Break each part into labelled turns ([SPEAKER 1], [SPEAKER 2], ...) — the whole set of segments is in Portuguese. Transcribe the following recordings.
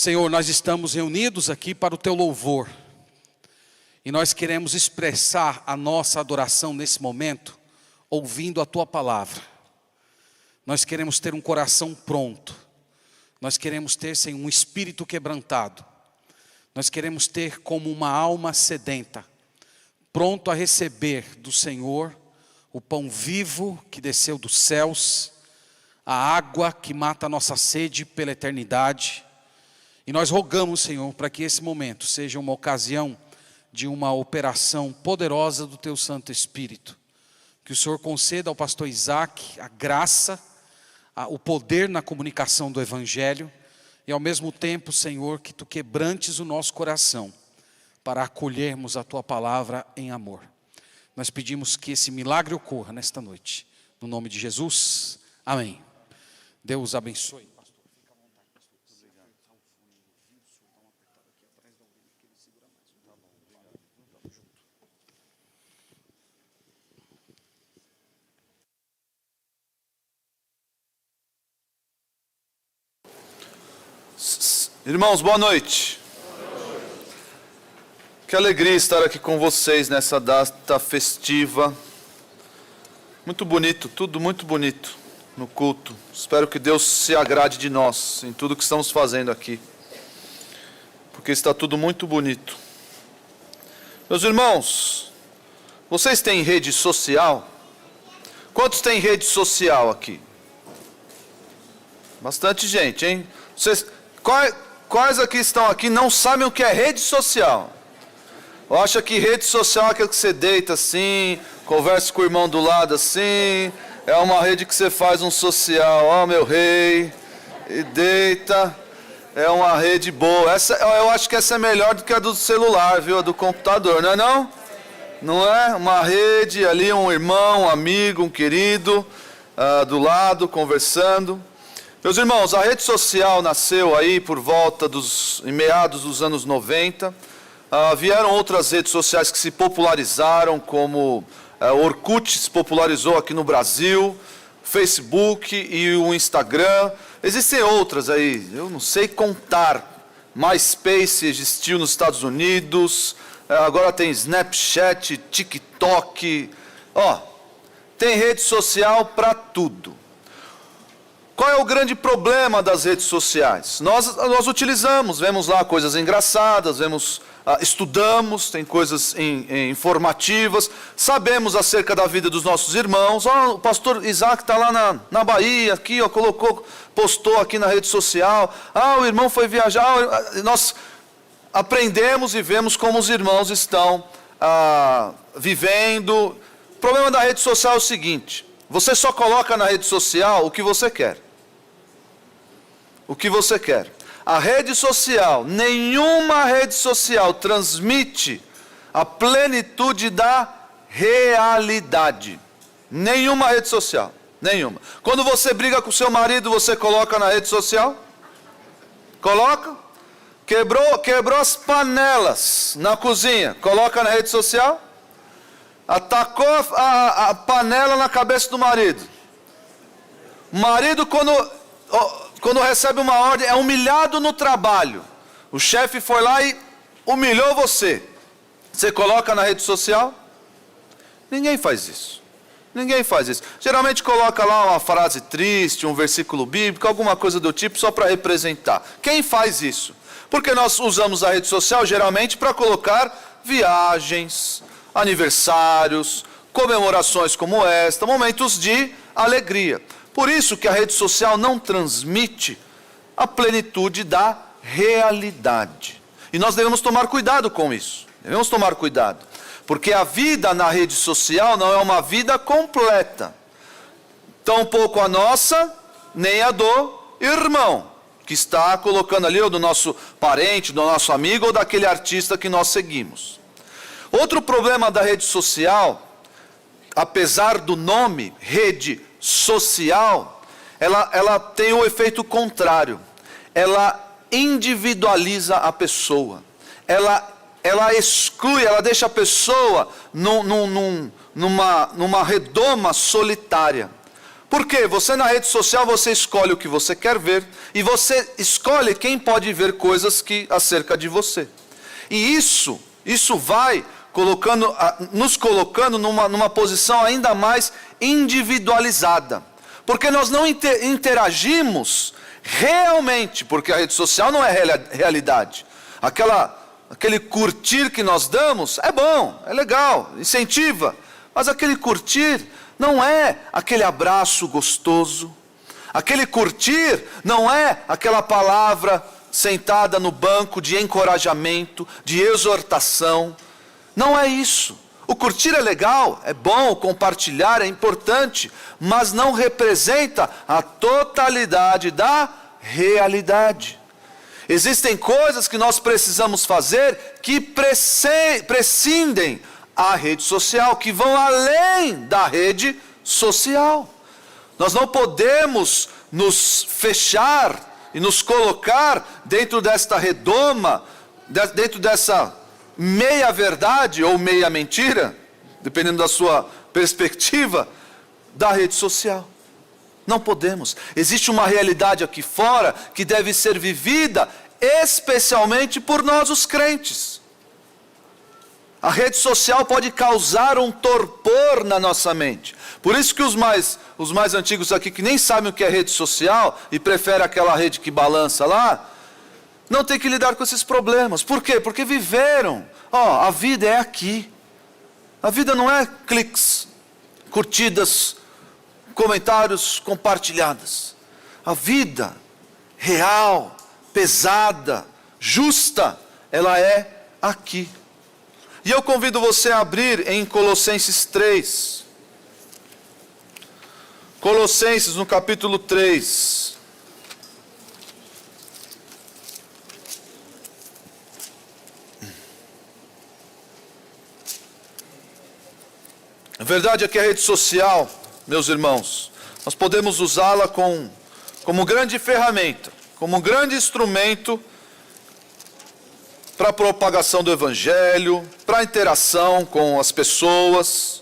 [SPEAKER 1] Senhor, nós estamos reunidos aqui para o Teu louvor. E nós queremos expressar a nossa adoração nesse momento, ouvindo a Tua palavra. Nós queremos ter um coração pronto. Nós queremos ter, Senhor, um espírito quebrantado. Nós queremos ter como uma alma sedenta, pronto a receber do Senhor o pão vivo que desceu dos céus, a água que mata a nossa sede pela eternidade. E nós rogamos, Senhor, para que esse momento seja uma ocasião de uma operação poderosa do Teu Santo Espírito. Que o Senhor conceda ao pastor Isaac a graça, o poder na comunicação do Evangelho. E ao mesmo tempo, Senhor, que Tu quebrantes o nosso coração para acolhermos a Tua palavra em amor. Nós pedimos que esse milagre ocorra nesta noite. No nome de Jesus, amém. Deus abençoe.
[SPEAKER 2] Irmãos, boa noite. Que alegria estar aqui com vocês nessa data festiva. Muito bonito, tudo muito bonito no culto. Espero que Deus se agrade de nós em tudo que estamos fazendo aqui, porque está tudo muito bonito. Meus irmãos, vocês têm rede social? Quantos têm rede social aqui? Bastante gente, hein? Quais aqui estão aqui não sabem o que é rede social? Ou acha que rede social é aquilo que você deita assim, conversa com o irmão do lado assim, é uma rede que você faz um social, ó meu rei, e deita, é uma rede boa. Eu acho que essa é melhor do que a do celular, viu? A do computador, não é não? Não é? Uma rede ali, um irmão, um amigo, um querido, do lado, conversando. Meus irmãos, a rede social nasceu aí por volta em meados dos anos 90. Vieram outras redes sociais que se popularizaram, como o Orkut se popularizou aqui no Brasil, Facebook e o Instagram. Existem outras aí, eu não sei contar. MySpace existiu nos Estados Unidos, agora tem Snapchat, TikTok. Tem rede social para tudo. Qual é o grande problema das redes sociais? Nós utilizamos, vemos lá coisas engraçadas, estudamos, tem coisas informativas, sabemos acerca da vida dos nossos irmãos. O pastor Isaac está lá na Bahia, aqui, postou aqui na rede social. O irmão foi viajar. Nós aprendemos e vemos como os irmãos estão vivendo. O problema da rede social é o seguinte: você só coloca na rede social o que você quer. O que você quer. A rede social, nenhuma rede social transmite a plenitude da realidade. Nenhuma rede social, nenhuma. Quando você briga com seu marido, você coloca na rede social? Coloca? Quebrou as panelas na cozinha, coloca na rede social? Atacou a panela na cabeça do marido. O marido, quando recebe uma ordem, é humilhado no trabalho. O chefe foi lá e humilhou você. Você coloca na rede social? Ninguém faz isso. Ninguém faz isso. Geralmente coloca lá uma frase triste, um versículo bíblico, alguma coisa do tipo, só para representar. Quem faz isso? Porque nós usamos a rede social geralmente para colocar viagens, aniversários, comemorações como esta, momentos de alegria. Por isso que a rede social não transmite a plenitude da realidade. E nós devemos tomar cuidado com isso. Devemos tomar cuidado. Porque a vida na rede social não é uma vida completa. Tampouco a nossa, nem a do irmão, que está colocando ali, ou do nosso parente, do nosso amigo, ou daquele artista que nós seguimos. Outro problema da rede social, apesar do nome, rede social, ela tem o efeito contrário. Ela individualiza a pessoa. Ela exclui, ela deixa a pessoa numa redoma solitária. Por quê? Você na rede social, você escolhe o que você quer ver, e você escolhe quem pode ver coisas acerca de você. E isso vai nos colocando numa posição ainda mais individualizada. Porque nós não interagimos realmente, porque a rede social não é realidade. Aquele curtir que nós damos é bom, é legal, incentiva. Mas aquele curtir não é aquele abraço gostoso. Aquele curtir não é aquela palavra sentada no banco de encorajamento, de exortação. Não é isso. O curtir é legal, é bom, compartilhar é importante, mas não representa a totalidade da realidade. Existem coisas que nós precisamos fazer que prescindem a rede social, que vão além da rede social. Nós não podemos nos fechar e nos colocar dentro desta redoma, dentro dessa meia verdade ou meia mentira, dependendo da sua perspectiva, da rede social. Não podemos. Existe uma realidade aqui fora que deve ser vivida especialmente por nós os crentes. A rede social pode causar um torpor na nossa mente. Por isso que os mais antigos aqui, que nem sabem o que é rede social e preferem aquela rede que balança lá, não tem que lidar com esses problemas. Por quê? Porque viveram. A vida é aqui. A vida não é cliques, curtidas, comentários compartilhadas. A vida real, pesada, justa, ela é aqui. E eu convido você a abrir em Colossenses 3. Colossenses no capítulo 3. A verdade é que a rede social, meus irmãos, nós podemos usá-la como grande ferramenta, como um grande instrumento para a propagação do Evangelho, para a interação com as pessoas,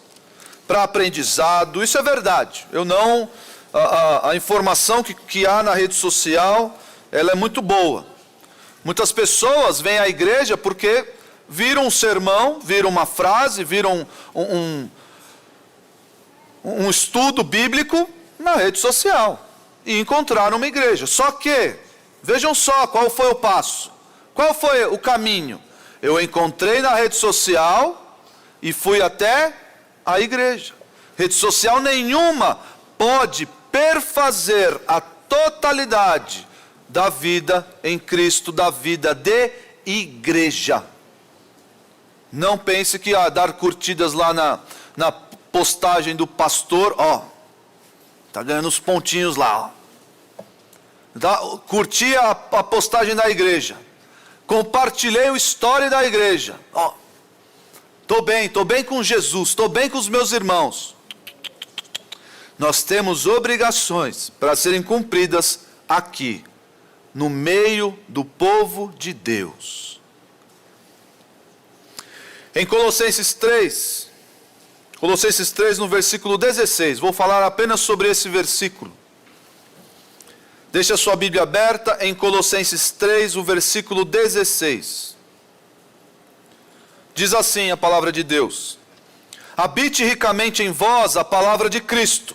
[SPEAKER 2] para aprendizado. Isso é verdade. A informação que há na rede social, ela é muito boa. Muitas pessoas vêm à igreja porque viram um sermão, viram uma frase, viram um estudo bíblico na rede social e encontraram uma igreja. Só que, vejam só qual foi o passo, qual foi o caminho. Eu encontrei na rede social e fui até a igreja. Rede social nenhuma pode perfazer a totalidade da vida em Cristo, da vida de igreja. Não pense que dar curtidas lá na postagem do pastor, está ganhando os pontinhos lá. Curti a postagem da igreja. Compartilhei o story da igreja. Estou bem com Jesus, estou bem com os meus irmãos. Nós temos obrigações para serem cumpridas aqui, no meio do povo de Deus. Em Colossenses 3 no versículo 16, vou falar apenas sobre esse versículo. Deixe a sua Bíblia aberta em Colossenses 3, o versículo 16. Diz assim a palavra de Deus: habite ricamente em vós a palavra de Cristo,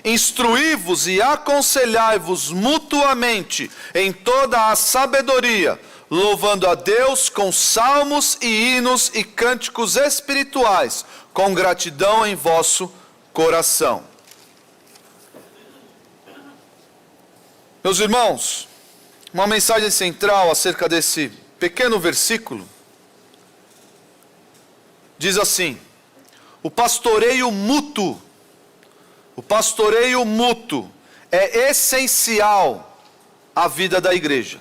[SPEAKER 2] instruí-vos e aconselhai-vos mutuamente em toda a sabedoria, louvando a Deus com salmos e hinos e cânticos espirituais, com gratidão em vosso coração. Meus irmãos, uma mensagem central acerca desse pequeno versículo diz assim: o pastoreio mútuo é essencial à vida da igreja.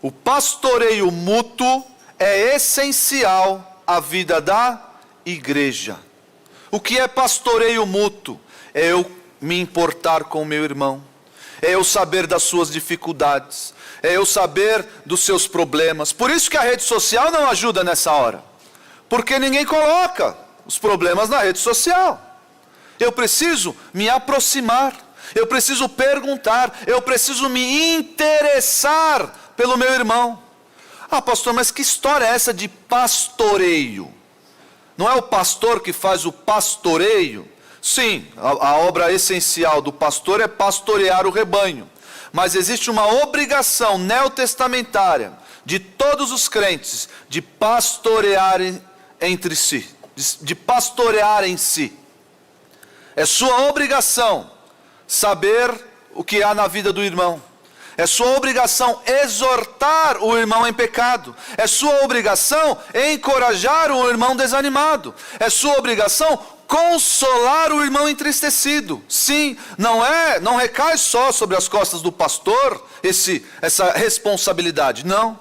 [SPEAKER 2] O pastoreio mútuo é essencial à vida da igreja. O que é pastoreio mútuo? É eu me importar com o meu irmão, é eu saber das suas dificuldades, é eu saber dos seus problemas. Por isso que a rede social não ajuda nessa hora, porque ninguém coloca os problemas na rede social. Eu preciso me aproximar, eu preciso perguntar, eu preciso me interessar pelo meu irmão. Ah, pastor, mas que história é essa de pastoreio? Não é o pastor que faz o pastoreio? Sim, a obra essencial do pastor é pastorear o rebanho. Mas existe uma obrigação neotestamentária de todos os crentes de pastorear entre si, de pastorear em si. É sua obrigação saber o que há na vida do irmão. É sua obrigação exortar o irmão em pecado. É sua obrigação encorajar o irmão desanimado. É sua obrigação consolar o irmão entristecido. Sim, não recai só sobre as costas do pastor essa responsabilidade. Não.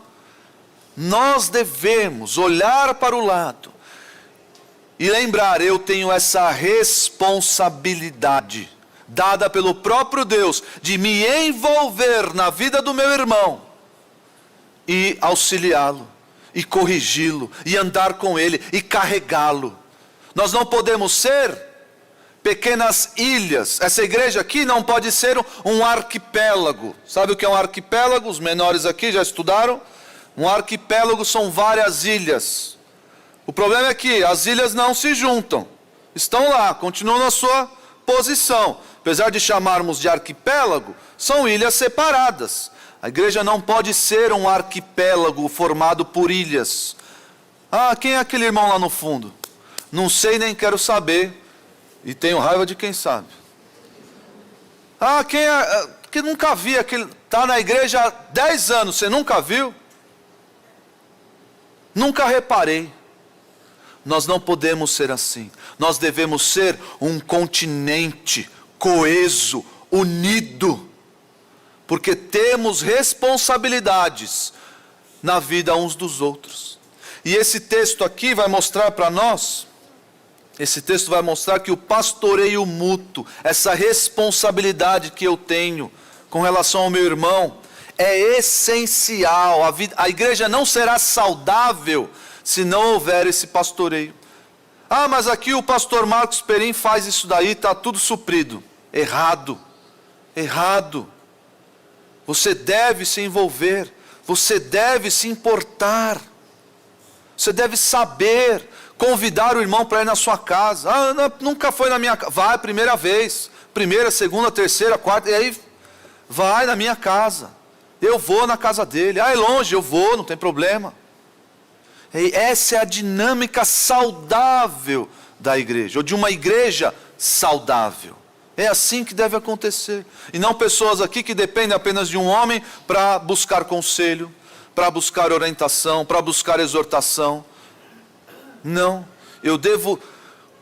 [SPEAKER 2] Nós devemos olhar para o lado e lembrar, eu tenho essa responsabilidade dada pelo próprio Deus, de me envolver na vida do meu irmão, e auxiliá-lo, e corrigi-lo, e andar com ele, e carregá-lo. Nós não podemos ser pequenas ilhas. Essa igreja aqui não pode ser um arquipélago. Sabe o que é um arquipélago? Os menores aqui já estudaram. Um arquipélago são várias ilhas. O problema é que as ilhas não se juntam. Estão lá, continuam na sua posição. Apesar de chamarmos de arquipélago, são ilhas separadas. A igreja não pode ser um arquipélago formado por ilhas. Ah, quem é aquele irmão lá no fundo? Não sei, nem quero saber. E tenho raiva de quem sabe. Ah, quem é? Que nunca vi aquele. Está na igreja há 10 anos, você nunca viu? Nunca reparei. Nós não podemos ser assim. Nós devemos ser um continente coeso, unido, porque temos responsabilidades na vida uns dos outros. E esse texto aqui vai mostrar para nós, esse texto vai mostrar que o pastoreio mútuo, essa responsabilidade que eu tenho com relação ao meu irmão, é essencial. A igreja não será saudável se não houver esse pastoreio. Ah, mas aqui o pastor Marcos Perim faz isso daí, está tudo suprido. Errado, errado. Você deve se envolver, você deve se importar, você deve saber convidar o irmão para ir na sua casa. Ah, nunca foi na minha casa. Vai, primeira vez, primeira, segunda, terceira, quarta, e aí vai na minha casa. Eu vou na casa dele. Ah, é longe, eu vou, não tem problema. E essa é a dinâmica saudável da igreja, ou de uma igreja saudável. É assim que deve acontecer. E não pessoas aqui que dependem apenas de um homem para buscar conselho, para buscar orientação, para buscar exortação. Não, eu devo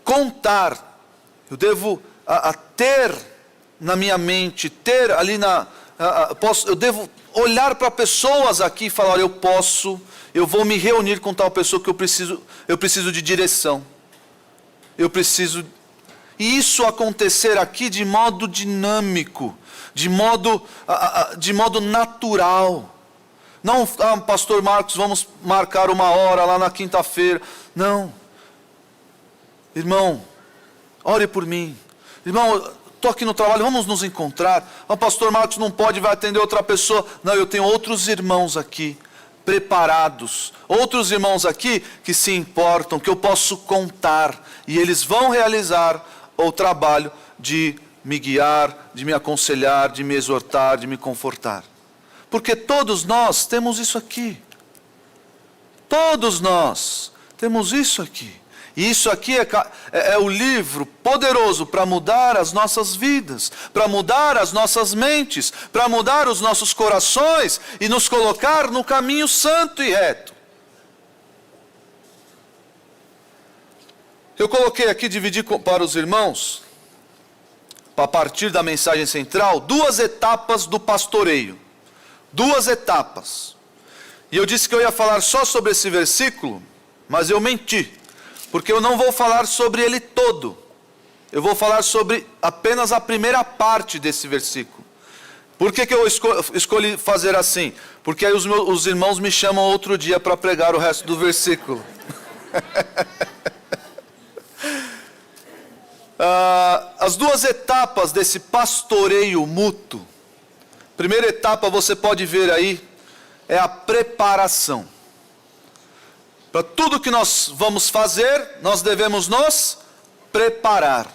[SPEAKER 2] contar, eu devo ter na minha mente, ter ali eu devo olhar para pessoas aqui e falar, eu vou me reunir com tal pessoa que eu preciso de direção. E isso acontecer aqui de modo dinâmico, de modo natural. Não, pastor Marcos, vamos marcar uma hora lá na quinta-feira. Não. Irmão, ore por mim. Irmão, estou aqui no trabalho, vamos nos encontrar. O pastor Marcos não pode, vai atender outra pessoa. Não, eu tenho outros irmãos aqui, preparados. Outros irmãos aqui que se importam, que eu posso contar. E eles vão realizar o trabalho de me guiar, de me aconselhar, de me exortar, de me confortar. Porque todos nós temos isso aqui. Todos nós temos isso aqui. E isso aqui é o livro poderoso para mudar as nossas vidas, para mudar as nossas mentes, para mudar os nossos corações e nos colocar no caminho santo e reto. Eu coloquei aqui, dividi para os irmãos, a partir da mensagem central, 2 etapas do pastoreio. 2 etapas. E eu disse que eu ia falar só sobre esse versículo, mas eu menti. Porque eu não vou falar sobre ele todo. Eu vou falar sobre apenas a primeira parte desse versículo. Por que eu escolhi fazer assim? Porque aí os irmãos me chamam outro dia para pregar o resto do versículo. as duas etapas desse pastoreio mútuo. Primeira etapa, você pode ver aí, é a preparação. Para tudo que nós vamos fazer, nós devemos nos preparar.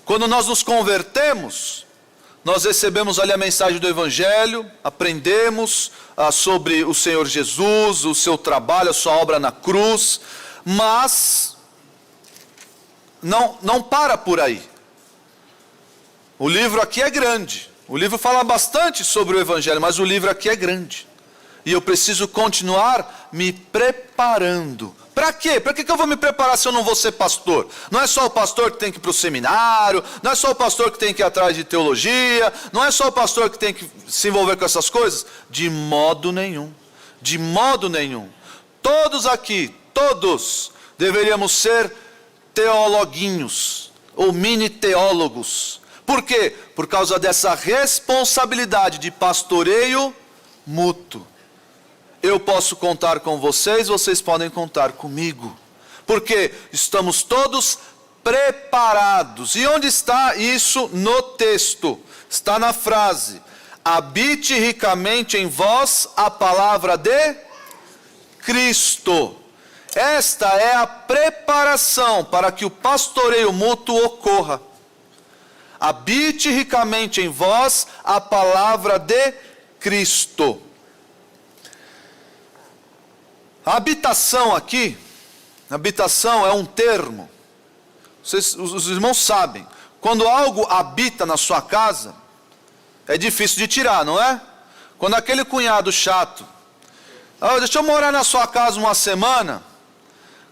[SPEAKER 2] Quando nós nos convertemos, nós recebemos ali a mensagem do Evangelho, aprendemos sobre o Senhor Jesus, o seu trabalho, a sua obra na cruz, mas não para por aí. O livro aqui é grande, o livro fala bastante sobre o Evangelho, mas o livro aqui é grande. E eu preciso continuar me preparando. Para quê? Para que eu vou me preparar se eu não vou ser pastor? Não é só o pastor que tem que ir para o seminário, não é só o pastor que tem que ir atrás de teologia, não é só o pastor que tem que se envolver com essas coisas? De modo nenhum. De modo nenhum. Todos aqui, todos, deveríamos ser teologuinhos, ou mini teólogos. Por quê? Por causa dessa responsabilidade de pastoreio mútuo. Eu posso contar com vocês, vocês podem contar comigo. Porque estamos todos preparados. E onde está isso no texto? Está na frase: habite ricamente em vós a palavra de Cristo. Esta é a preparação para que o pastoreio mútuo ocorra. Habite ricamente em vós a palavra de Cristo. A habitação aqui, habitação é um termo. Os irmãos sabem, quando algo habita na sua casa, é difícil de tirar, não é? Quando aquele cunhado chato, deixa eu morar na sua casa uma semana.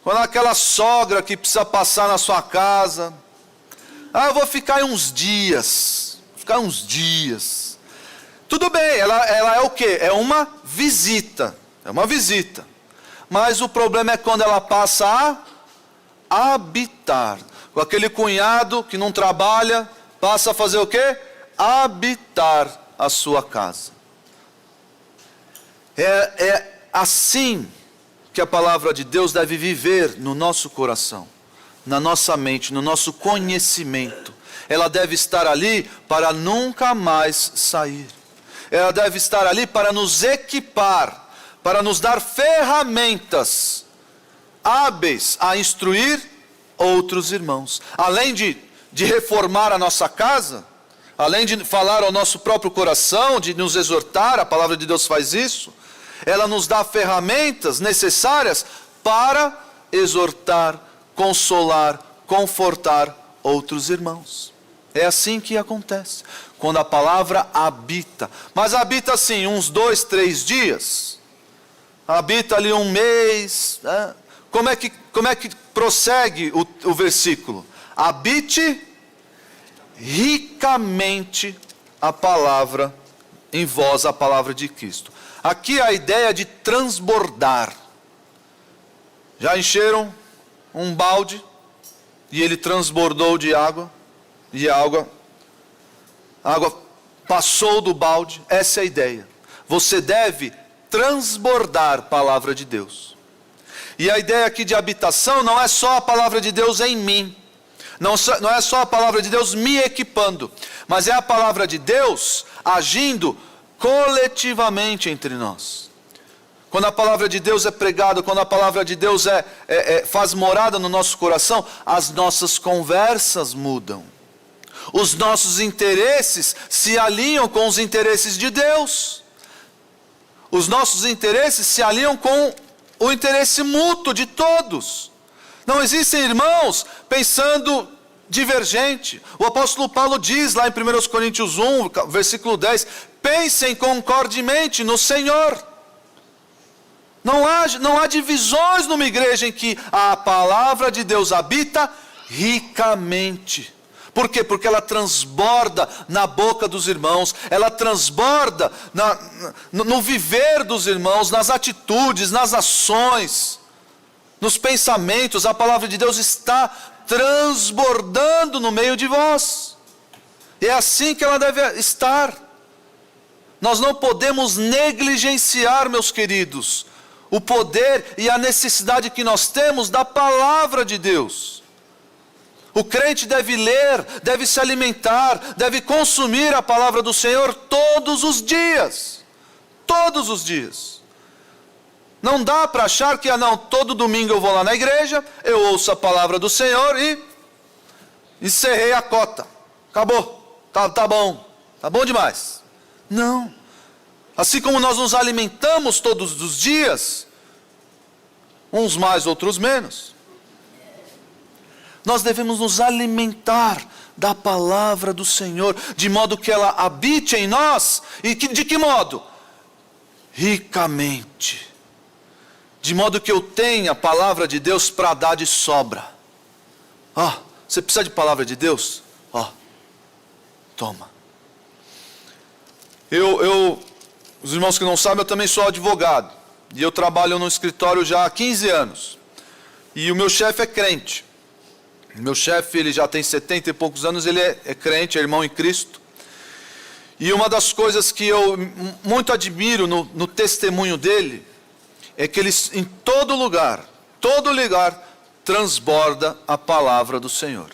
[SPEAKER 2] Quando aquela sogra que precisa passar na sua casa, eu vou ficar aí uns dias. Tudo bem, ela é o quê? É uma visita. Mas o problema é quando ela passa a habitar. Com aquele cunhado que não trabalha, passa a fazer o quê? Habitar a sua casa. É assim que a palavra de Deus deve viver no nosso coração, na nossa mente, no nosso conhecimento. Ela deve estar ali para nunca mais sair. Ela deve estar ali para nos equipar, para nos dar ferramentas hábeis a instruir outros irmãos. Além de reformar a nossa casa, além de falar ao nosso próprio coração, de nos exortar, a palavra de Deus faz isso, ela nos dá ferramentas necessárias para exortar, consolar, confortar outros irmãos. É assim que acontece, quando a palavra habita. Mas habita assim, uns 2, 3 dias. Habita ali um mês. Né? Como é que prossegue o versículo? Habite ricamente a palavra em vós, a palavra de Cristo. Aqui a ideia de transbordar. Já encheram um balde e ele transbordou de água, e a água passou do balde. Essa é a ideia. Você deve transbordar a palavra de Deus. E a ideia aqui de habitação não é só a palavra de Deus em mim, não é só a palavra de Deus me equipando, mas é a palavra de Deus agindo coletivamente entre nós. Quando a palavra de Deus é pregada, quando a palavra de Deus faz morada no nosso coração, as nossas conversas mudam. Os nossos interesses se alinham com os interesses de Deus. Os nossos interesses se alinham com o interesse mútuo de todos. Não existem irmãos pensando divergente. O apóstolo Paulo diz lá em 1 Coríntios 1, versículo 10, pensem concordemente no Senhor. Não há divisões numa igreja em que a palavra de Deus habita ricamente. Por quê? Porque ela transborda na boca dos irmãos, ela transborda no viver dos irmãos, nas atitudes, nas ações, nos pensamentos. A palavra de Deus está transbordando no meio de vós. E é assim que ela deve estar. Nós não podemos negligenciar, meus queridos, o poder e a necessidade que nós temos da palavra de Deus. O crente deve ler, deve se alimentar, deve consumir a palavra do Senhor todos os dias. Todos os dias. Não dá para achar que, todo domingo eu vou lá na igreja, eu ouço a palavra do Senhor e encerrei a cota. Acabou. Tá bom demais. Não. Assim como nós nos alimentamos todos os dias, uns mais, outros menos, nós devemos nos alimentar da palavra do Senhor, de modo que ela habite em nós, e de que modo? Ricamente. De modo que eu tenha a palavra de Deus para dar de sobra. Você precisa de palavra de Deus? Toma. Os irmãos que não sabem, eu também sou advogado. E eu trabalho no escritório já há 15 anos. E o meu chefe é crente. O meu chefe, ele já tem 70 e poucos anos, ele é crente, é irmão em Cristo. E uma das coisas que eu muito admiro no testemunho dele, é que ele em todo lugar, transborda a palavra do Senhor.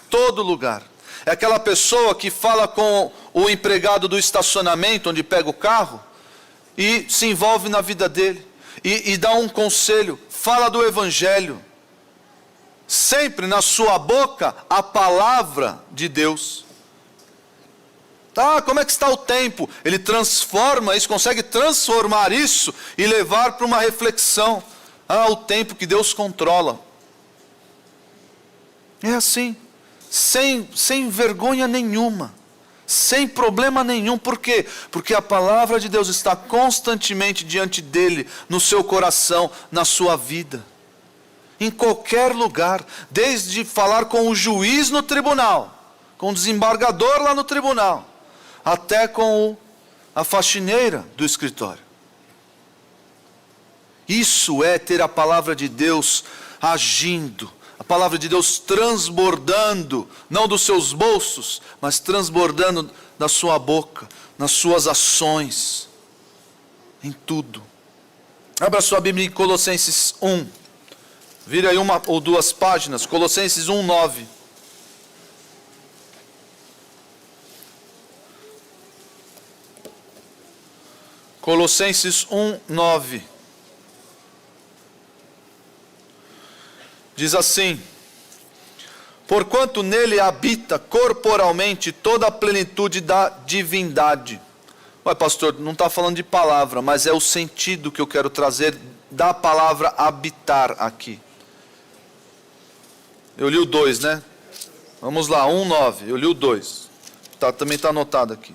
[SPEAKER 2] Todo lugar. É aquela pessoa que fala com o empregado do estacionamento, onde pega o carro, e se envolve na vida dele, e dá um conselho, fala do Evangelho. Sempre na sua boca a palavra de Deus. Como é que está o tempo? Ele transforma isso, consegue transformar isso e levar para uma reflexão. O tempo que Deus controla. É assim, sem vergonha nenhuma, sem problema nenhum. Por quê? Porque a palavra de Deus está constantemente diante dele, no seu coração, na sua vida. Em qualquer lugar, desde falar com o juiz no tribunal, com o desembargador lá no tribunal, até com a faxineira do escritório. Isso é ter a palavra de Deus agindo, a palavra de Deus transbordando, não dos seus bolsos, mas transbordando da sua boca, nas suas ações, em tudo. Abra sua Bíblia em Colossenses 1, vira aí uma ou duas páginas, Colossenses 1, 9. Colossenses 1, 9. Diz assim: porquanto nele habita corporalmente toda a plenitude da divindade. Ué, pastor, não está falando de palavra, mas é o sentido que eu quero trazer da palavra habitar aqui. Eu li o 2, né? Vamos lá, 1, 9. Eu li o 2. Também está anotado aqui.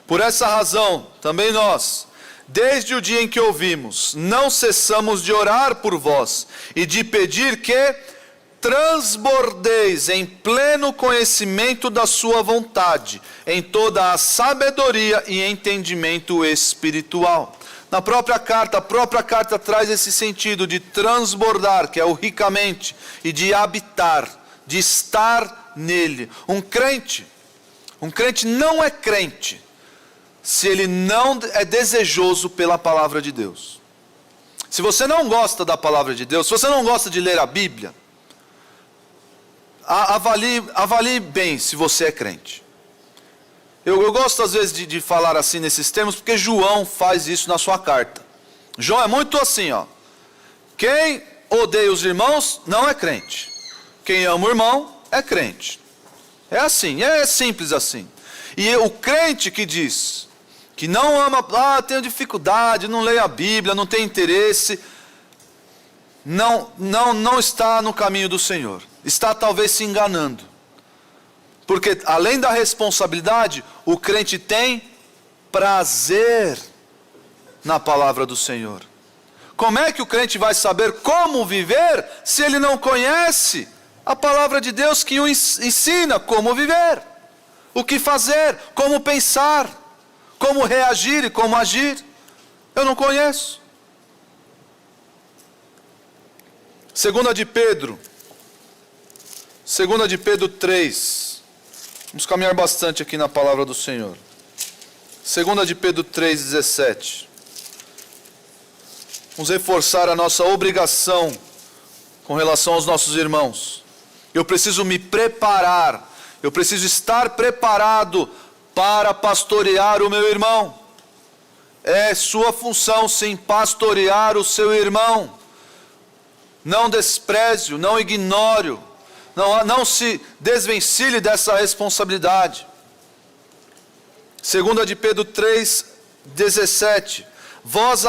[SPEAKER 2] Por essa razão, também nós, desde o dia em que ouvimos, não cessamos de orar por vós e de pedir que transbordeis em pleno conhecimento da sua vontade, em toda a sabedoria e entendimento espiritual. Na própria carta, a própria carta traz esse sentido de transbordar, que é o ricamente, e de habitar, de estar nele. Um crente não é crente se ele não é desejoso pela palavra de Deus. Se você não gosta da palavra de Deus, se você não gosta de ler a Bíblia, avalie bem se você é crente. Eu gosto às vezes de falar assim nesses termos, porque João faz isso na sua carta. João é muito assim, quem odeia os irmãos não é crente. Quem ama o irmão é crente. É assim, é simples assim. E o crente que diz que não ama, tenho dificuldade, não leio a Bíblia, não tem interesse, não está no caminho do Senhor. Está talvez se enganando. Porque além da responsabilidade, o crente tem prazer na palavra do Senhor. Como é que o crente vai saber como viver se ele não conhece a palavra de Deus que o ensina como viver, o que fazer, como pensar, como reagir e como agir? Eu não conheço. 2 de Pedro 3. Vamos caminhar bastante aqui na palavra do Senhor. 2 de Pedro 3, 17. Vamos reforçar a nossa obrigação com relação aos nossos irmãos. Eu preciso me preparar. Eu preciso estar preparado para pastorear o meu irmão. É sua função, sim, pastorear o seu irmão. Não despreze-o, não ignore-o. Não se desvencilhe dessa responsabilidade. 2 de Pedro 3:17. Vós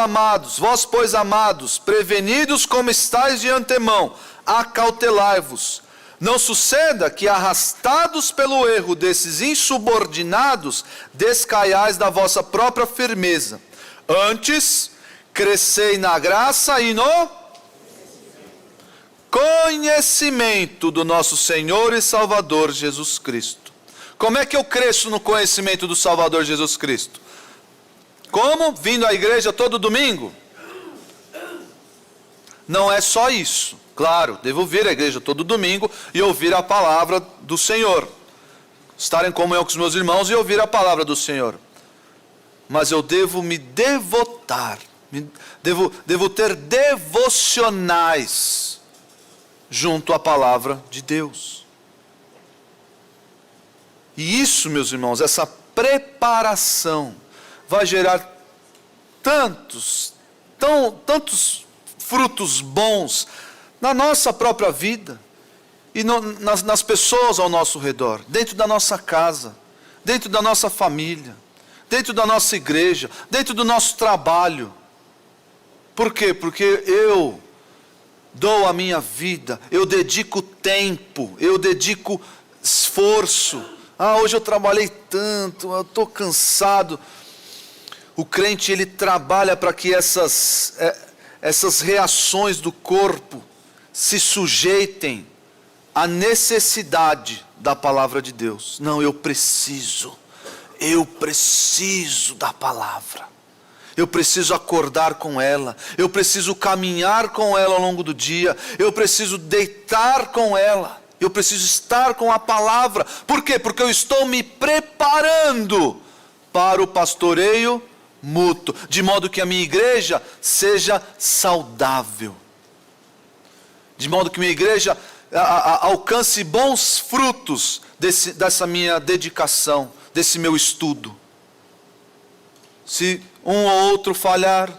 [SPEAKER 2] pois amados, prevenidos como estáis de antemão, acautelai-vos. Não suceda que, arrastados pelo erro desses insubordinados, descaiais da vossa própria firmeza. Antes, crescei na graça e no conhecimento do nosso Senhor e Salvador Jesus Cristo. Como é que eu cresço no conhecimento do Salvador Jesus Cristo? Como? Vindo à igreja todo domingo? Não é só isso. Claro, devo vir à igreja todo domingo e ouvir a palavra do Senhor. Estar em comunhão com os meus irmãos e ouvir a palavra do Senhor. Mas eu devo me devotar. Devo ter devocionais junto à palavra de Deus. E isso, meus irmãos, essa preparação vai gerar tantos frutos bons na nossa própria vida e nas pessoas ao nosso redor, dentro da nossa casa, dentro da nossa família, dentro da nossa igreja, dentro do nosso trabalho. Por quê? Porque eu dou a minha vida, eu dedico tempo, eu dedico esforço. Hoje eu trabalhei tanto, eu estou cansado. O crente, ele trabalha para que essas reações do corpo se sujeitem à necessidade da palavra de Deus. Não, eu preciso da palavra. Eu preciso acordar com ela, eu preciso caminhar com ela ao longo do dia, eu preciso deitar com ela, eu preciso estar com a palavra. Por quê? Porque eu estou me preparando para o pastoreio mútuo, de modo que a minha igreja seja saudável, de modo que minha igreja alcance bons frutos dessa minha dedicação, desse meu estudo. Se um ou outro falhar,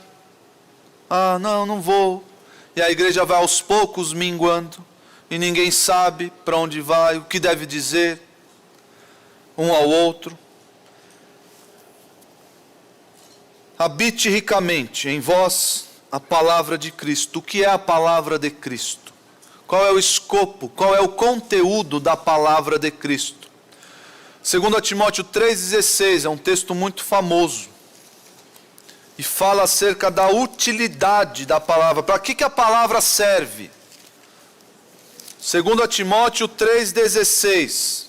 [SPEAKER 2] não vou, e a igreja vai aos poucos minguando, e ninguém sabe para onde vai, o que deve dizer um ao outro. Habite ricamente em vós a palavra de Cristo. O que é a palavra de Cristo? Qual é o escopo, qual é o conteúdo da palavra de Cristo? 2 Timóteo 3,16 é um texto muito famoso. E fala acerca da utilidade da palavra. Para que a palavra serve? 2 Timóteo 3,16.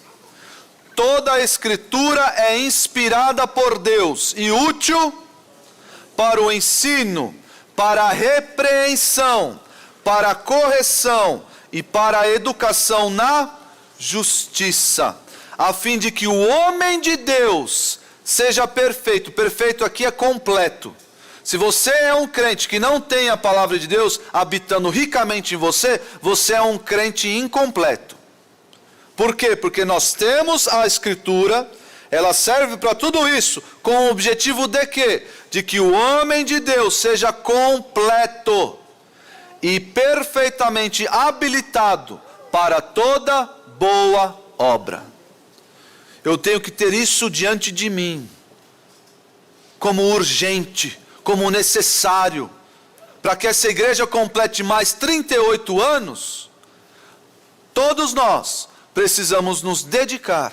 [SPEAKER 2] Toda a escritura é inspirada por Deus e útil para o ensino, para a repreensão, para a correção e para a educação na justiça, a fim de que o homem de Deus seja perfeito. Perfeito aqui é completo. Se você é um crente que não tem a palavra de Deus habitando ricamente em você, você é um crente incompleto. Por quê? Porque nós temos a Escritura, ela serve para tudo isso, com o objetivo de quê? De que o homem de Deus seja completo e perfeitamente habilitado para toda boa obra. Eu tenho que ter isso diante de mim, como urgente, como necessário, para que essa igreja complete mais 38 anos. Todos nós precisamos nos dedicar,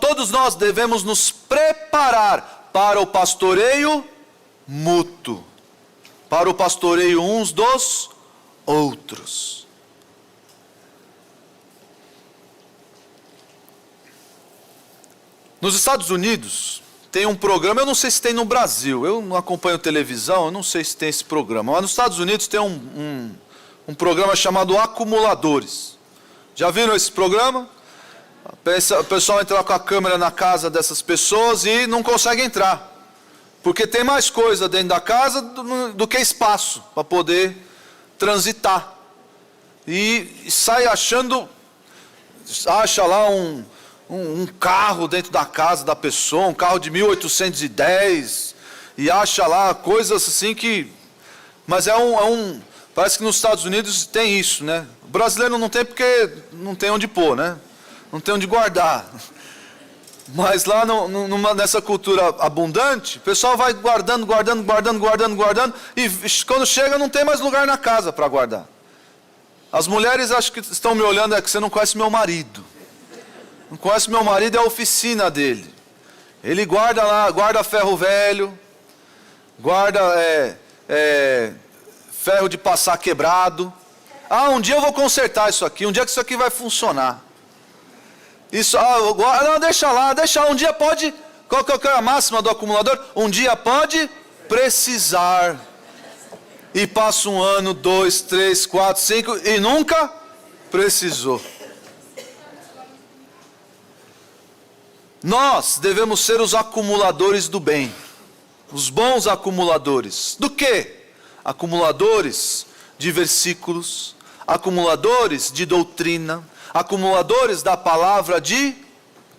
[SPEAKER 2] todos nós devemos nos preparar para o pastoreio mútuo, para o pastoreio uns dos outros. Nos Estados Unidos tem um programa, eu não sei se tem no Brasil, eu não acompanho televisão, eu não sei se tem esse programa, mas nos Estados Unidos tem um programa chamado Acumuladores. Já viram esse programa? O pessoal entra lá com a câmera na casa dessas pessoas e não consegue entrar, porque tem mais coisa dentro da casa do que espaço para poder transitar, e sai achando acha lá um carro dentro da casa da pessoa, um carro de 1810, e acha lá coisas assim que... Mas parece que nos Estados Unidos tem isso, né? O brasileiro não tem porque não tem onde pôr, né? Não tem onde guardar. Mas lá nessa cultura abundante, o pessoal vai guardando, e quando chega não tem mais lugar na casa para guardar. As mulheres acho que estão me olhando, é que você não conhece meu marido. Não conhece meu marido, é a oficina dele. Ele guarda lá, guarda ferro velho, guarda ferro de passar quebrado. Um dia eu vou consertar isso aqui, um dia que isso aqui vai funcionar. Isso, não, deixa lá, um dia pode, qual que é a máxima do acumulador? Um dia pode precisar. E passa 1 ano, 2, 3, 4, 5 e nunca precisou. Nós devemos ser os acumuladores do bem. Os bons acumuladores. Do quê? Acumuladores de versículos, acumuladores de doutrina, acumuladores da palavra de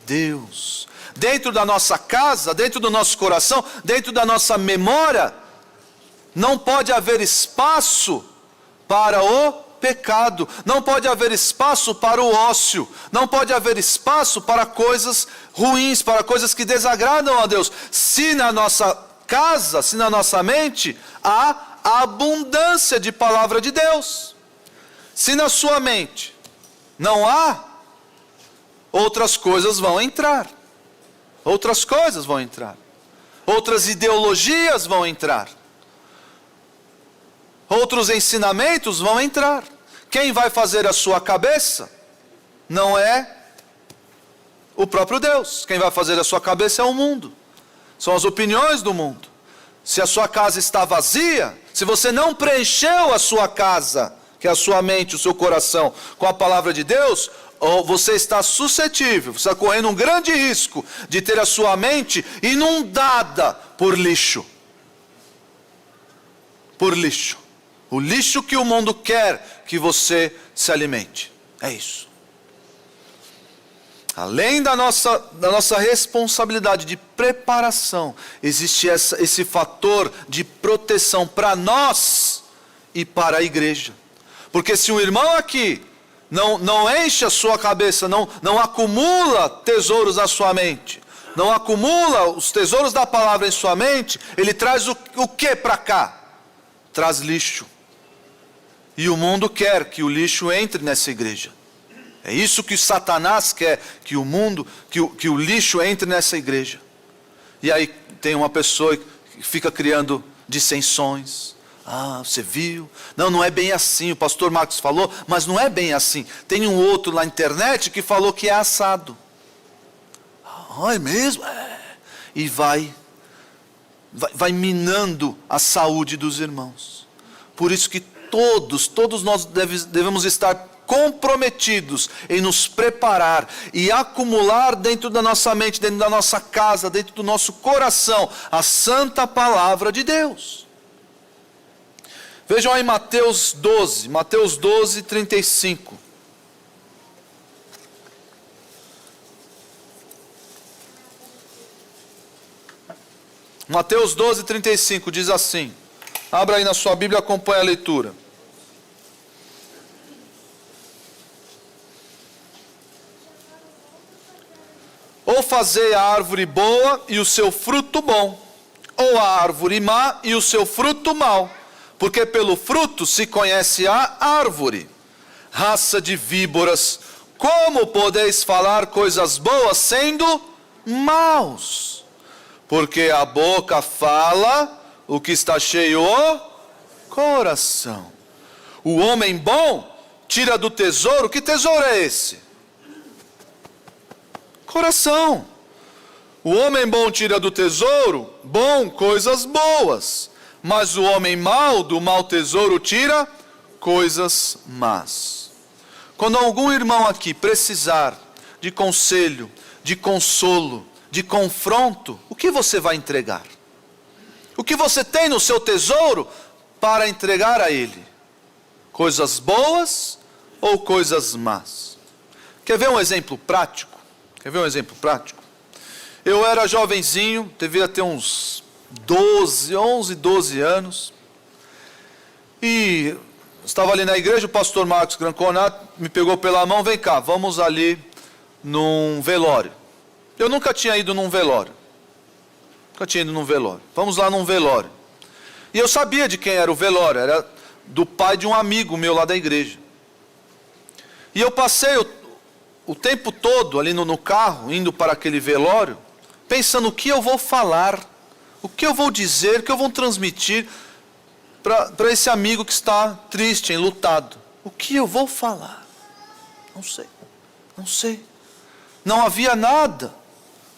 [SPEAKER 2] Deus. Dentro da nossa casa, dentro do nosso coração, dentro da nossa memória, não pode haver espaço para o pecado, não pode haver espaço para o ócio, não pode haver espaço para coisas ruins, para coisas que desagradam a Deus. Se na nossa casa, se na nossa mente, há abundância de palavra de Deus. Se na sua mente não há, outras coisas vão entrar. Outras coisas vão entrar. Outras ideologias vão entrar. Outros ensinamentos vão entrar. Quem vai fazer a sua cabeça não é o próprio Deus. Quem vai fazer a sua cabeça é o mundo. São as opiniões do mundo. Se a sua casa está vazia, se você não preencheu a sua casa, que é a sua mente, o seu coração, com a palavra de Deus, ou você está suscetível, você está correndo um grande risco de ter a sua mente inundada por lixo. Por lixo. O lixo que o mundo quer que você se alimente. É isso. Além da nossa responsabilidade de preparação, existe esse fator de proteção para nós e para a igreja. Porque se um irmão aqui não enche a sua cabeça, não acumula tesouros na sua mente, não acumula os tesouros da palavra em sua mente, ele traz o que para cá? Traz lixo. E o mundo quer que o lixo entre nessa igreja. É isso que Satanás quer, que o mundo, que o lixo entre nessa igreja. E aí tem uma pessoa que fica criando dissensões. Você viu? Não é bem assim, o pastor Marcos falou, mas não é bem assim. Tem um outro na internet que falou que é assado. É mesmo? E vai minando a saúde dos irmãos. Por isso que todos nós devemos estar comprometidos em nos preparar e acumular dentro da nossa mente, dentro da nossa casa, dentro do nosso coração, a santa palavra de Deus. Vejam aí Mateus 12, 35. Mateus 12, 35 diz assim. Abra aí na sua Bíblia e acompanhe a leitura. Ou fazei a árvore boa e o seu fruto bom, ou a árvore má e o seu fruto mau, porque pelo fruto se conhece a árvore. Raça de víboras, como podeis falar coisas boas sendo maus? Porque a boca fala o que está cheio o coração. O homem bom tira do tesouro, que tesouro é esse? Coração. O homem bom tira do tesouro, bom, coisas boas. Mas o homem mau, do mau tesouro, tira coisas más. Quando algum irmão aqui precisar de conselho, de consolo, de confronto, o que você vai entregar? O que você tem no seu tesouro para entregar a ele? Coisas boas ou coisas más? Quer ver um exemplo prático? Eu era jovenzinho, devia ter uns 11, 12 anos. E estava ali na igreja, o pastor Marcos Granconato me pegou pela mão, vem cá, vamos ali num velório. Eu nunca tinha ido num velório. Vamos lá num velório. E eu sabia de quem era o velório, era do pai de um amigo meu lá da igreja. E eu passei o tempo todo ali no carro, indo para aquele velório, pensando o que eu vou falar, o que eu vou dizer, o que eu vou transmitir para esse amigo que está triste, enlutado. O que eu vou falar? Não sei. Não havia nada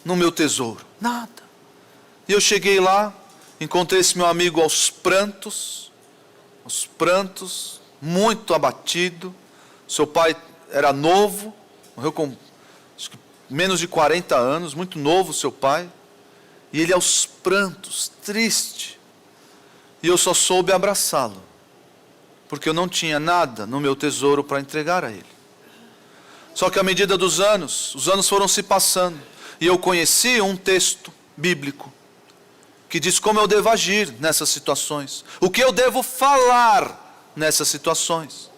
[SPEAKER 2] no meu tesouro, nada. E eu cheguei lá, encontrei esse meu amigo aos prantos, muito abatido. Seu pai era novo, morreu com acho que menos de 40 anos, muito novo seu pai. E ele aos prantos, triste. E eu só soube abraçá-lo, porque eu não tinha nada no meu tesouro para entregar a ele. Só que à medida dos anos, os anos foram se passando, e eu conheci um texto bíblico, que diz como eu devo agir nessas situações, o que eu devo falar nessas situações.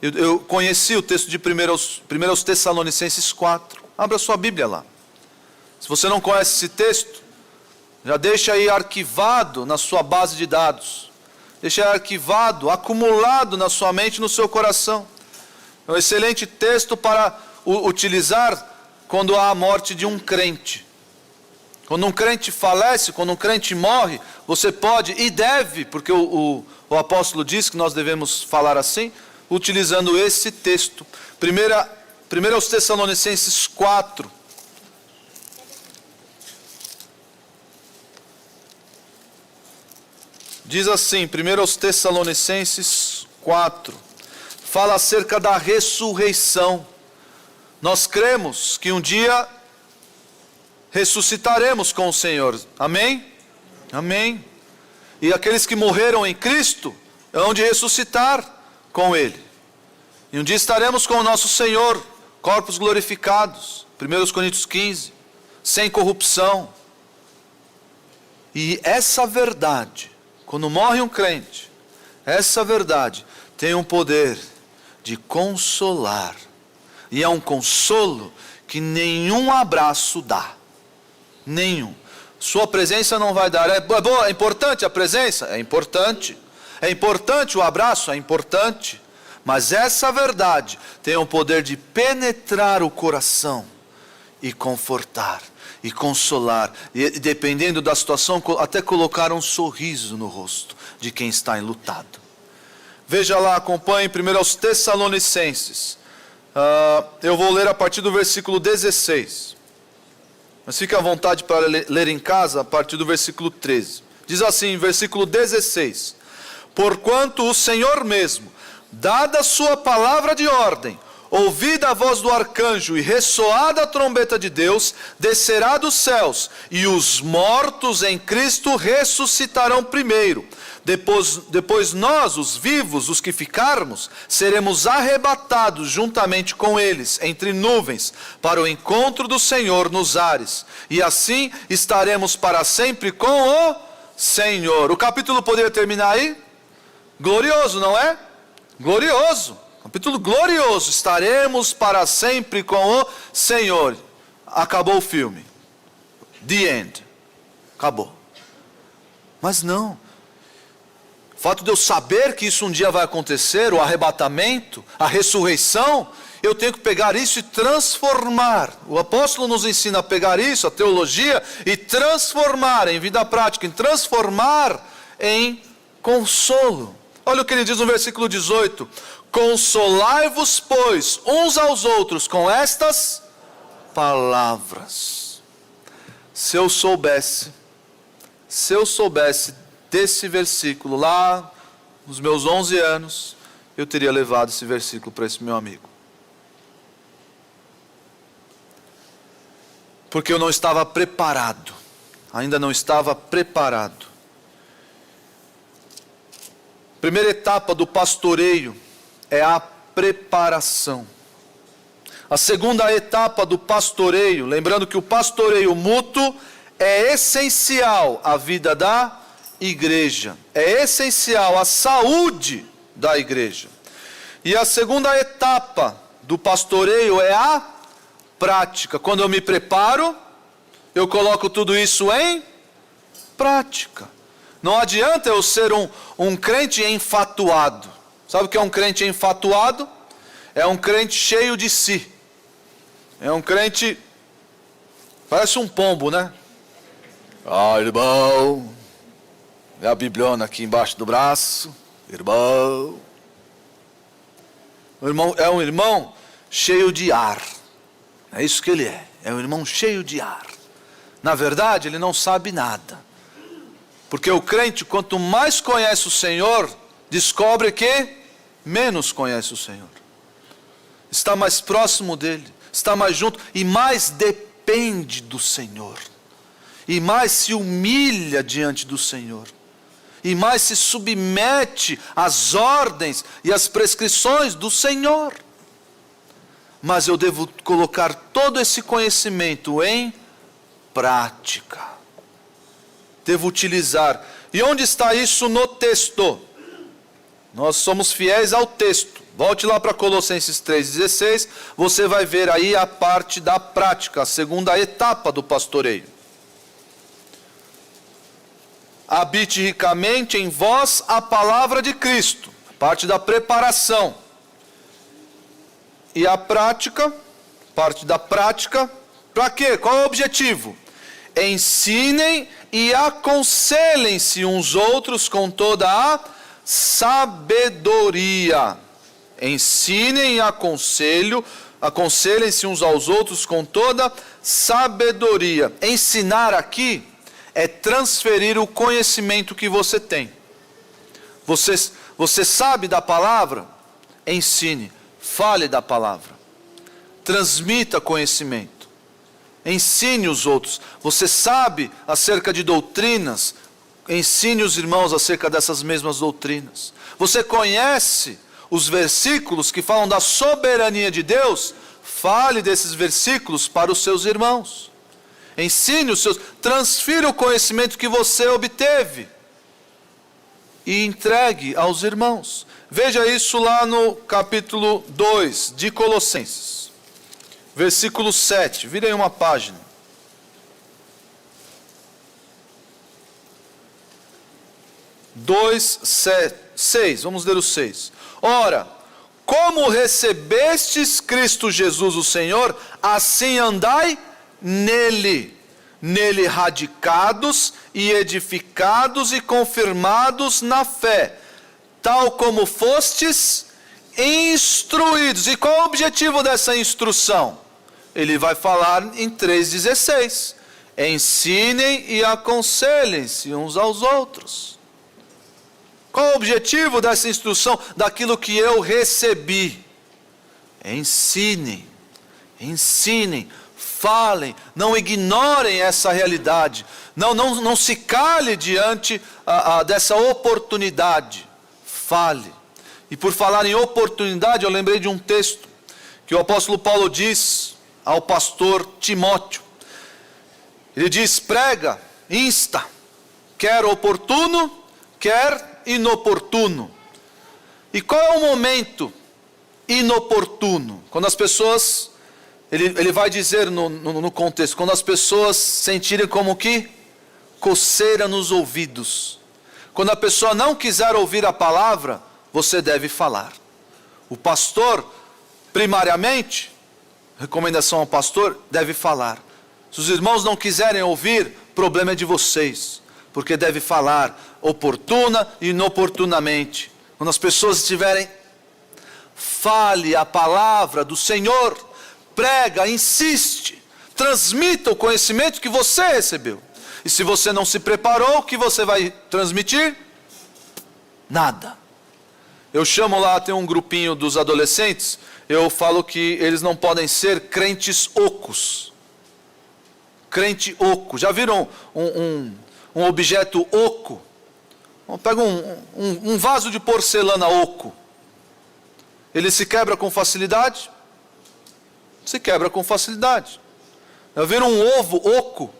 [SPEAKER 2] Eu conheci o texto de 1 Tessalonicenses 4, abra sua Bíblia lá. Se você não conhece esse texto, já deixa aí arquivado na sua base de dados. Deixa aí arquivado, acumulado na sua mente e no seu coração. É um excelente texto para utilizar quando há a morte de um crente. Quando um crente falece, quando um crente morre, você pode e deve, porque o apóstolo diz que nós devemos falar assim, utilizando esse texto. 1 Tessalonicenses 4. Diz assim, 1 Tessalonicenses 4, fala acerca da ressurreição. Nós cremos que um dia ressuscitaremos com o Senhor, amém? Amém. E aqueles que morreram em Cristo hão de ressuscitar com Ele. E um dia estaremos com o nosso Senhor, corpos glorificados, 1 Coríntios 15, sem corrupção. E essa verdade, quando morre um crente, essa verdade tem um poder de consolar. E é um consolo que nenhum abraço dá. Nenhum. Sua presença não vai dar. É importante a presença? É importante. É importante o abraço? É importante. Mas essa verdade tem o poder de penetrar o coração e confortar e consolar, e dependendo da situação, até colocar um sorriso no rosto de quem está enlutado. Veja lá, acompanhe primeiro aos Tessalonicenses. Eu vou ler a partir do versículo 16. Mas fique à vontade para ler em casa a partir do versículo 13. Diz assim, versículo 16: Porquanto o Senhor mesmo, dada a sua palavra de ordem, ouvida a voz do arcanjo e ressoada a trombeta de Deus, descerá dos céus, e os mortos em Cristo ressuscitarão primeiro. Depois nós, os vivos, os que ficarmos, seremos arrebatados juntamente com eles, entre nuvens, para o encontro do Senhor nos ares. E assim estaremos para sempre com o Senhor. O capítulo poderia terminar aí? Glorioso, não é? Glorioso. Capítulo glorioso, estaremos para sempre com o Senhor. Acabou o filme. The end. Acabou. Mas não. O fato de eu saber que isso um dia vai acontecer, o arrebatamento, a ressurreição, eu tenho que pegar isso e transformar. O apóstolo nos ensina a pegar isso, a teologia, e transformar em vida prática, em transformar em consolo. Olha o que ele diz no versículo 18. Consolai-vos, pois, uns aos outros com estas palavras. Se eu soubesse desse versículo lá nos meus 11 anos, eu teria levado esse versículo para esse meu amigo. Porque eu não estava preparado, ainda não estava preparado. Primeira etapa do pastoreio é a preparação. A segunda etapa do pastoreio, lembrando que o pastoreio mútuo é essencial à vida da igreja, é essencial à saúde da igreja. E a segunda etapa do pastoreio é a prática. Quando eu me preparo, eu coloco tudo isso em prática. Não adianta eu ser um crente enfatuado. Sabe o que é um crente enfatuado? É um crente cheio de si. É um crente, parece um pombo, né? Irmão, é a bibliona aqui embaixo do braço. Irmão. É um irmão cheio de ar. É isso que ele é. É um irmão cheio de ar. Na verdade, ele não sabe nada. Porque o crente, quanto mais conhece o Senhor, descobre que menos conhece o Senhor. Está mais próximo dele, está mais junto e mais depende do Senhor. E mais se humilha diante do Senhor. E mais se submete às ordens e às prescrições do Senhor. Mas eu devo colocar todo esse conhecimento em prática. Devo utilizar. E onde está isso no texto? Nós somos fiéis ao texto. Volte lá para Colossenses 3,16. Você vai ver aí a parte da prática, a segunda etapa do pastoreio. Habite ricamente em vós a palavra de Cristo. Parte da preparação. E a prática, parte da prática, para quê? Qual é o objetivo? Ensinem e aconselhem-se uns outros com toda a sabedoria. Ensinem e aconselhem-se uns aos outros com toda sabedoria. Ensinar aqui é transferir o conhecimento que você tem. Você sabe da palavra? Ensine, fale da palavra. Transmita conhecimento. Ensine os outros. Você sabe acerca de doutrinas? Ensine os irmãos acerca dessas mesmas doutrinas. Você conhece os versículos que falam da soberania de Deus? Fale desses versículos para os seus irmãos. Ensine os seus, transfira o conhecimento que você obteve e entregue aos irmãos. Veja isso lá no capítulo 2 de Colossenses, versículo 7. Virem uma página. Seis, vamos ler o 6. Ora, como recebestes Cristo Jesus o Senhor, assim andai nele radicados e edificados e confirmados na fé, tal como fostes instruídos. E qual é o objetivo dessa instrução? Ele vai falar em 3,16. Ensinem e aconselhem-se uns aos outros. Qual é o objetivo dessa instrução? Daquilo que eu recebi. Ensinem, falem, não ignorem essa realidade, não se cale diante dessa oportunidade, fale. E por falar em oportunidade, eu lembrei de um texto que o apóstolo Paulo diz ao pastor Timóteo. Ele diz: prega, insta, quer oportuno, quer inoportuno. E qual é o momento inoportuno? Quando as pessoas... Ele vai dizer no contexto, quando as pessoas sentirem como que coceira nos ouvidos. Quando a pessoa não quiser ouvir a palavra, você deve falar. O pastor, primariamente, recomendação ao pastor, deve falar. Se os irmãos não quiserem ouvir, problema é de vocês, porque deve falar oportuna e inoportunamente. Quando as pessoas estiverem, fale a palavra do Senhor. Prega, insiste, transmita o conhecimento que você recebeu. E se você não se preparou, o que você vai transmitir? Nada. Eu chamo lá, tem um grupinho dos adolescentes, eu falo que eles não podem ser crentes ocos. Crente oco. Já viram um objeto oco? Pega um vaso de porcelana oco. Ele se quebra com facilidade? se quebra com facilidade. Eu ver um ovo oco.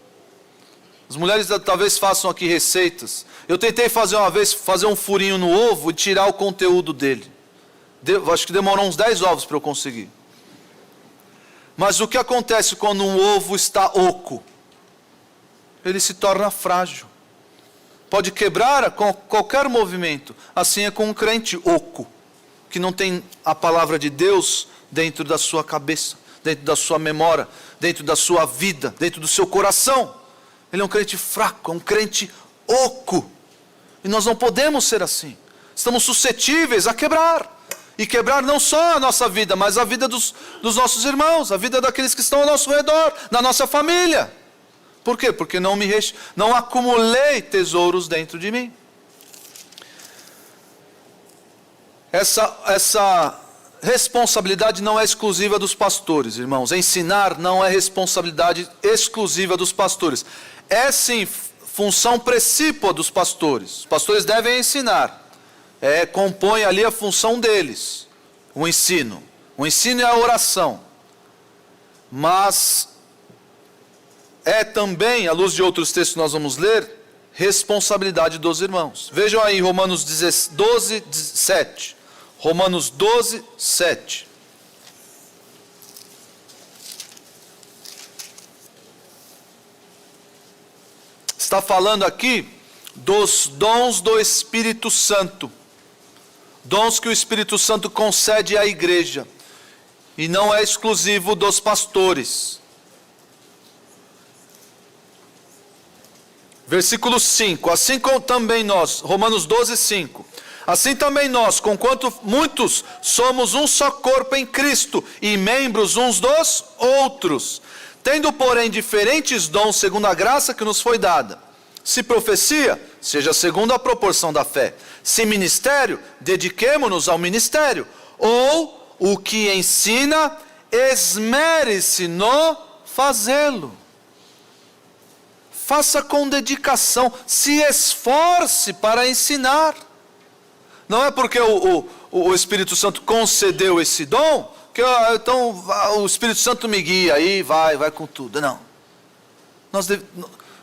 [SPEAKER 2] As mulheres talvez façam aqui receitas. Eu tentei fazer uma vez, fazer um furinho no ovo e tirar o conteúdo dele. Acho que demorou uns 10 ovos para eu conseguir. Mas o que acontece quando um ovo está oco? Ele se torna frágil. Pode quebrar com qualquer movimento. Assim é com um crente oco, que não tem a palavra de Deus dentro da sua cabeça, dentro da sua memória, dentro da sua vida, dentro do seu coração. Ele é um crente fraco, é um crente oco. E nós não podemos ser assim. Estamos suscetíveis a quebrar. E quebrar não só a nossa vida, mas a vida dos nossos irmãos, a vida daqueles que estão ao nosso redor, na nossa família. Por quê? Porque não acumulei tesouros dentro de mim. Essa responsabilidade não é exclusiva dos pastores, irmãos. Ensinar não é responsabilidade exclusiva dos pastores. É sim função precípua dos pastores. Os pastores devem ensinar. Compõe ali a função deles, o ensino. O ensino é a oração. Mas é também, à luz de outros textos que nós vamos ler, responsabilidade dos irmãos. Vejam aí Romanos 12, 7. Romanos 12, 7. Está falando aqui dos dons do Espírito Santo. Dons que o Espírito Santo concede à igreja. E não é exclusivo dos pastores. Versículo 5. Assim como também nós, Romanos 12, 5. Assim também nós, conquanto muitos, somos um só corpo em Cristo, e membros uns dos outros. Tendo, porém, diferentes dons segundo a graça que nos foi dada. Se profecia, seja segundo a proporção da fé. Se ministério, dediquemo-nos ao ministério. Ou o que ensina, esmere-se no fazê-lo. Faça com dedicação, se esforce para ensinar. Não é porque o Espírito Santo concedeu esse dom, que então o Espírito Santo me guia aí, vai com tudo. Não. Nós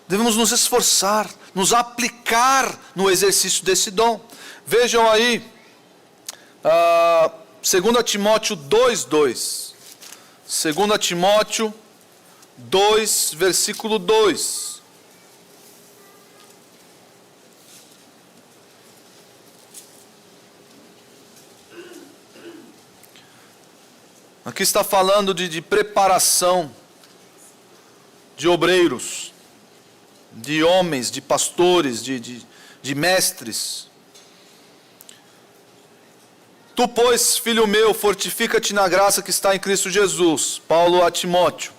[SPEAKER 2] devemos nos esforçar, nos aplicar no exercício desse dom. Vejam aí, 2 Timóteo 2:2. 2 Timóteo 2, versículo 2. Aqui está falando de preparação de obreiros, de homens, de pastores, de mestres. Tu, pois, filho meu, fortifica-te na graça que está em Cristo Jesus. Paulo a Timóteo.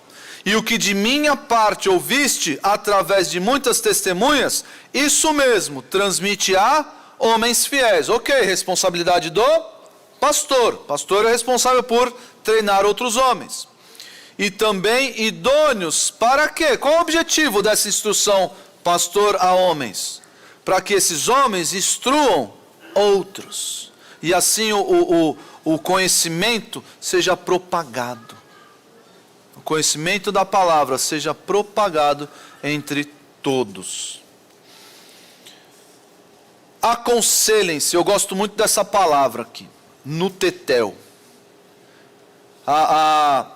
[SPEAKER 2] E o que de minha parte ouviste, através de muitas testemunhas, isso mesmo, transmite a homens fiéis. Ok, responsabilidade do pastor. Pastor é responsável por treinar outros homens. E também idôneos para quê? Qual o objetivo dessa instrução, pastor a homens? Para que esses homens instruam outros. E assim o conhecimento seja propagado. O conhecimento da palavra seja propagado entre todos. Aconselhem-se, eu gosto muito dessa palavra aqui, nutetel. A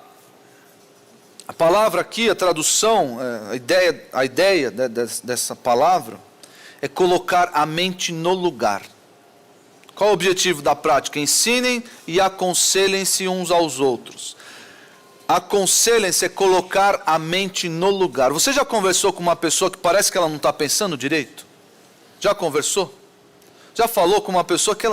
[SPEAKER 2] palavra aqui, a tradução, a ideia dessa palavra é colocar a mente no lugar. Qual o objetivo da prática? Ensinem e aconselhem-se uns aos outros. Aconselhem-se é colocar a mente no lugar. Você já conversou com uma pessoa que parece que ela não está pensando direito? Já conversou? Já falou com uma pessoa que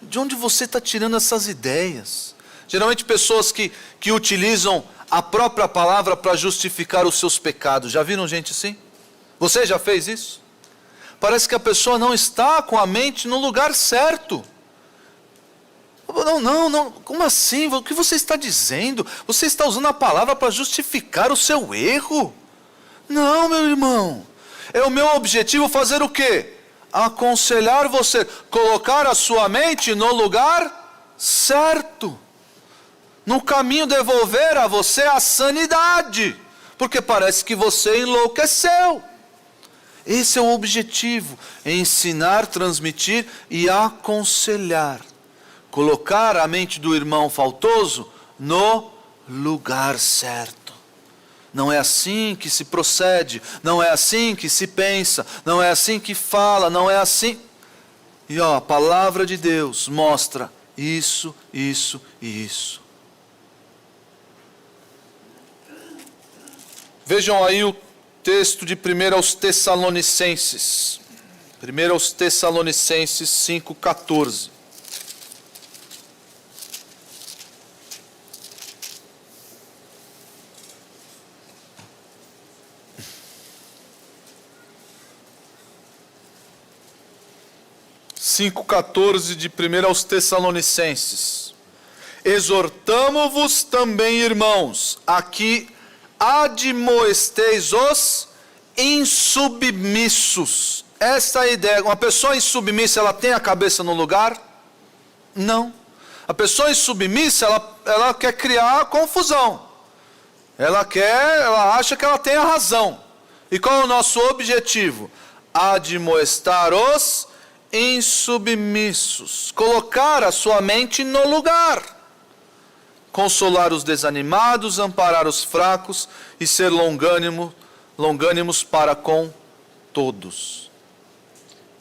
[SPEAKER 2] de onde você está tirando essas ideias? Geralmente pessoas que utilizam a própria palavra para justificar os seus pecados. Já viram gente assim? Você já fez isso? Parece que a pessoa não está com a mente no lugar certo. Não, como assim? O que você está dizendo? Você está usando a palavra para justificar o seu erro? Não, meu irmão. É o meu objetivo fazer o quê? Aconselhar você, colocar a sua mente no lugar certo. no caminho devolver a você a sanidade, porque parece que você enlouqueceu. Esse é o objetivo, ensinar, transmitir e aconselhar. Colocar a mente do irmão faltoso no lugar certo. Não é assim que se procede, não é assim que se pensa, não é assim que fala, não é assim. E a palavra de Deus mostra isso, isso e isso. Vejam aí o texto de 1 aos Tessalonicenses. 1 aos Tessalonicenses 5,14. De 1 aos Tessalonicenses. Exortamo-vos também, irmãos, a que admoesteis os insubmissos. Essa é a ideia. Uma pessoa insubmissa, ela tem a cabeça no lugar? Não. A pessoa insubmissa, ela quer criar confusão. Ela acha que ela tem a razão. E qual é o nosso objetivo? Admoestar os insubmissos. Colocar a sua mente no lugar. Consolar os desanimados, amparar os fracos e ser longânimos para com todos.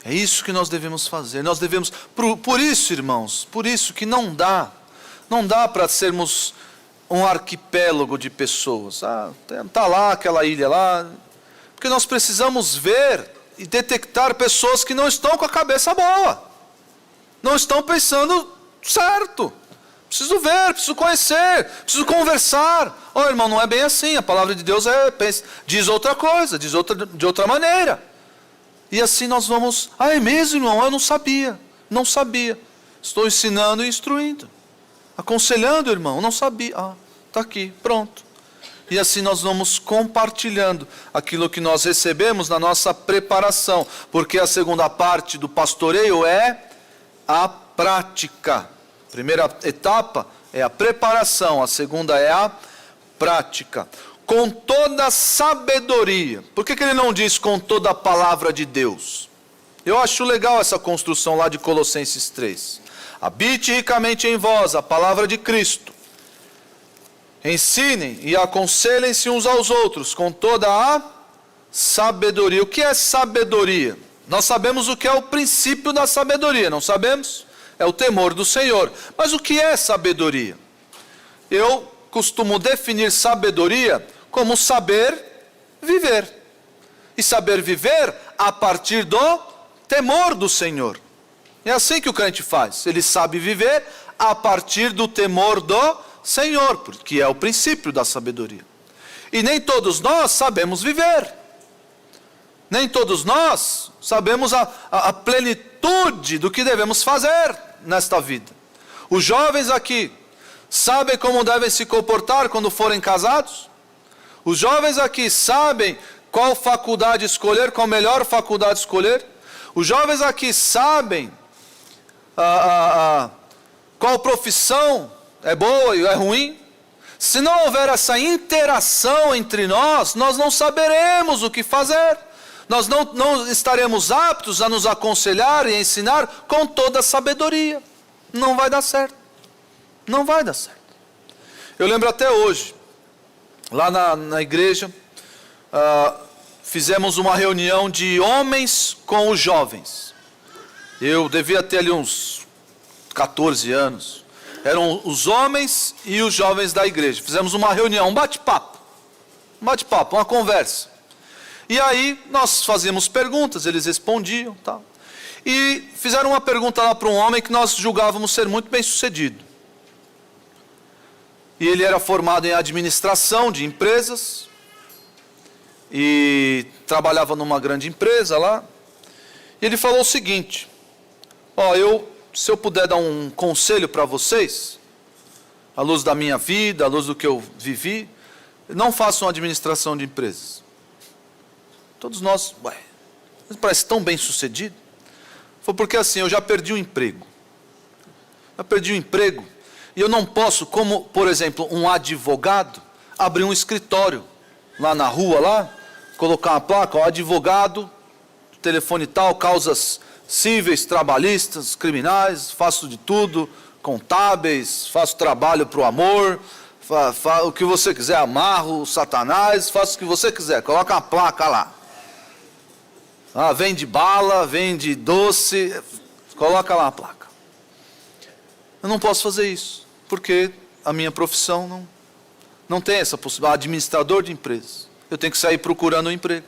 [SPEAKER 2] É isso que nós devemos fazer. Nós devemos, por isso, irmãos, por isso que não dá para sermos um arquipélago de pessoas. Tá lá aquela ilha lá, porque nós precisamos ver e detectar pessoas que não estão com a cabeça boa, não estão pensando certo. Preciso ver, preciso conhecer, preciso conversar. Irmão, não é bem assim. A palavra de Deus diz outra coisa, diz de outra maneira. E assim nós vamos. É mesmo, irmão? Eu não sabia. Estou ensinando e instruindo. Aconselhando, irmão. Não sabia. Está aqui, pronto. E assim nós vamos compartilhando aquilo que nós recebemos na nossa preparação. Porque a segunda parte do pastoreio é a prática. A primeira etapa é a preparação, a segunda é a prática. Com toda sabedoria. Por que ele não diz com toda a palavra de Deus? Eu acho legal essa construção lá de Colossenses 3. Habite ricamente em vós a palavra de Cristo. Ensinem e aconselhem-se uns aos outros com toda a sabedoria. O que é sabedoria? Nós sabemos o que é o princípio da sabedoria, não sabemos? É o temor do Senhor. Mas o que é sabedoria? Eu costumo definir sabedoria como saber viver. E saber viver a partir do temor do Senhor. É assim que o crente faz. Ele sabe viver a partir do temor do Senhor, porque é o princípio da sabedoria. E nem todos nós sabemos viver. Nem todos nós sabemos a plenitude do que devemos fazer nesta vida. Os jovens aqui sabem como devem se comportar quando forem casados? Os jovens aqui sabem qual faculdade escolher, qual melhor faculdade escolher? Os jovens aqui sabem qual profissão é boa e é ruim? Se não houver essa interação entre nós não saberemos o que fazer. Nós não estaremos aptos a nos aconselhar e ensinar com toda a sabedoria. Não vai dar certo. Não vai dar certo. Eu lembro até hoje, lá na igreja, fizemos uma reunião de homens com os jovens. Eu devia ter ali uns 14 anos. Eram os homens e os jovens da igreja. Fizemos uma reunião, um bate-papo, uma conversa. E aí nós fazíamos perguntas, eles respondiam, tal. E fizeram uma pergunta lá para um homem que nós julgávamos ser muito bem sucedido. E ele era formado em administração de empresas e trabalhava numa grande empresa lá. E ele falou o seguinte: se eu puder dar um conselho para vocês, à luz da minha vida, à luz do que eu vivi, não façam administração de empresas. Todos nós, parece tão bem sucedido. Foi porque assim, eu já perdi o emprego. E eu não posso, como, por exemplo, um advogado, abrir um escritório lá na rua, lá, colocar uma placa, ó, advogado, telefone tal, causas cíveis, trabalhistas, criminais, faço de tudo, contábeis, faço trabalho para o amor, o que você quiser, amarro Satanás, faço o que você quiser, coloca uma placa lá. Ah, vende bala, vende doce, coloca lá a placa. Eu não posso fazer isso, porque a minha profissão não tem essa possibilidade, administrador de empresas. Eu tenho que sair procurando um emprego.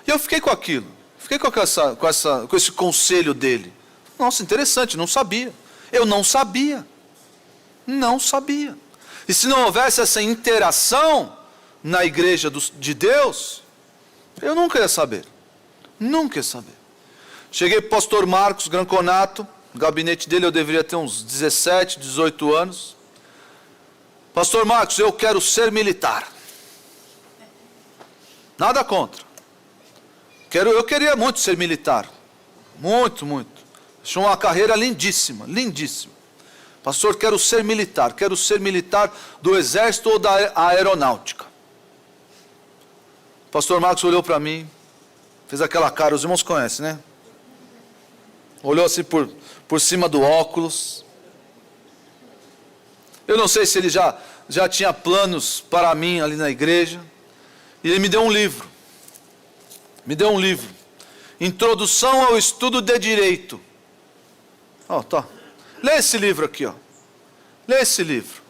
[SPEAKER 2] E eu fiquei com aquilo, fiquei com esse conselho dele. Nossa, interessante, não sabia. Eu não sabia. Não sabia. E se não houvesse essa interação na igreja de Deus, eu nunca ia saber. Nunca ia saber. Cheguei para o pastor Marcos Granconato, no gabinete dele eu deveria ter uns 17, 18 anos. Pastor Marcos, eu quero ser militar. Nada contra. Eu queria muito ser militar. Muito, muito. Achei uma carreira lindíssima, lindíssima. Pastor, quero ser militar do exército ou da aeronáutica. O pastor Marcos olhou para mim, fez aquela cara, os irmãos conhecem, né? Olhou assim por cima do óculos. Eu não sei se ele já tinha planos para mim ali na igreja. E ele me deu um livro. Introdução ao estudo de direito. Ó, tá. Lê esse livro aqui, ó. Lê esse livro.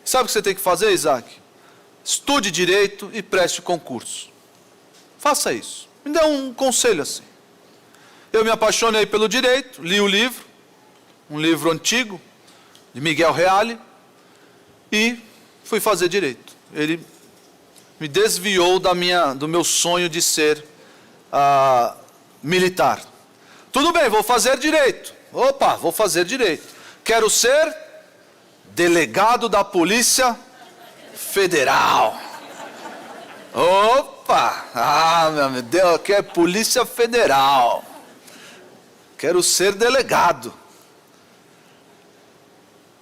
[SPEAKER 2] Sabe o que você tem que fazer, Isaac? Estude direito e preste concurso. Faça isso. Me dê um conselho assim. Eu me apaixonei pelo direito, li o livro, um livro antigo, de Miguel Reale, e fui fazer direito. Ele me desviou do meu sonho de ser militar. Tudo bem, vou fazer direito. Vou fazer direito. Quero ser delegado da Polícia Federal. Meu Deus, aqui é Polícia Federal. Quero ser delegado.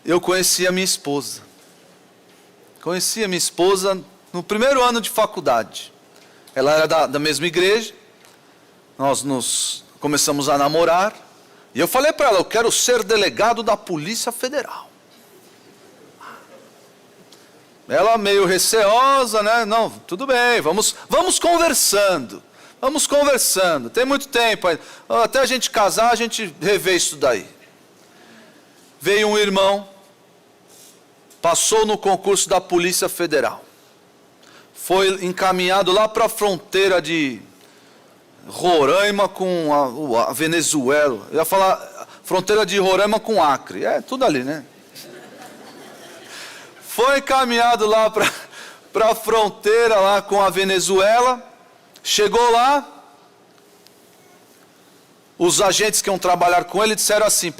[SPEAKER 2] Eu conheci a minha esposa. No primeiro ano de faculdade. Ela era da mesma igreja. Nós começamos a namorar. E eu falei para ela, eu quero ser delegado da Polícia Federal. Ela meio receosa, né? Não, tudo bem, vamos conversando. Tem muito tempo ainda. Até a gente casar, a gente revê isso daí. Veio um irmão, passou no concurso da Polícia Federal. Foi encaminhado lá para a fronteira de Roraima com a Venezuela. Eu ia falar fronteira de Roraima com Acre. É tudo ali, né? Foi encaminhado lá para a fronteira lá com a Venezuela. Chegou lá. Os agentes que iam trabalhar com ele disseram assim,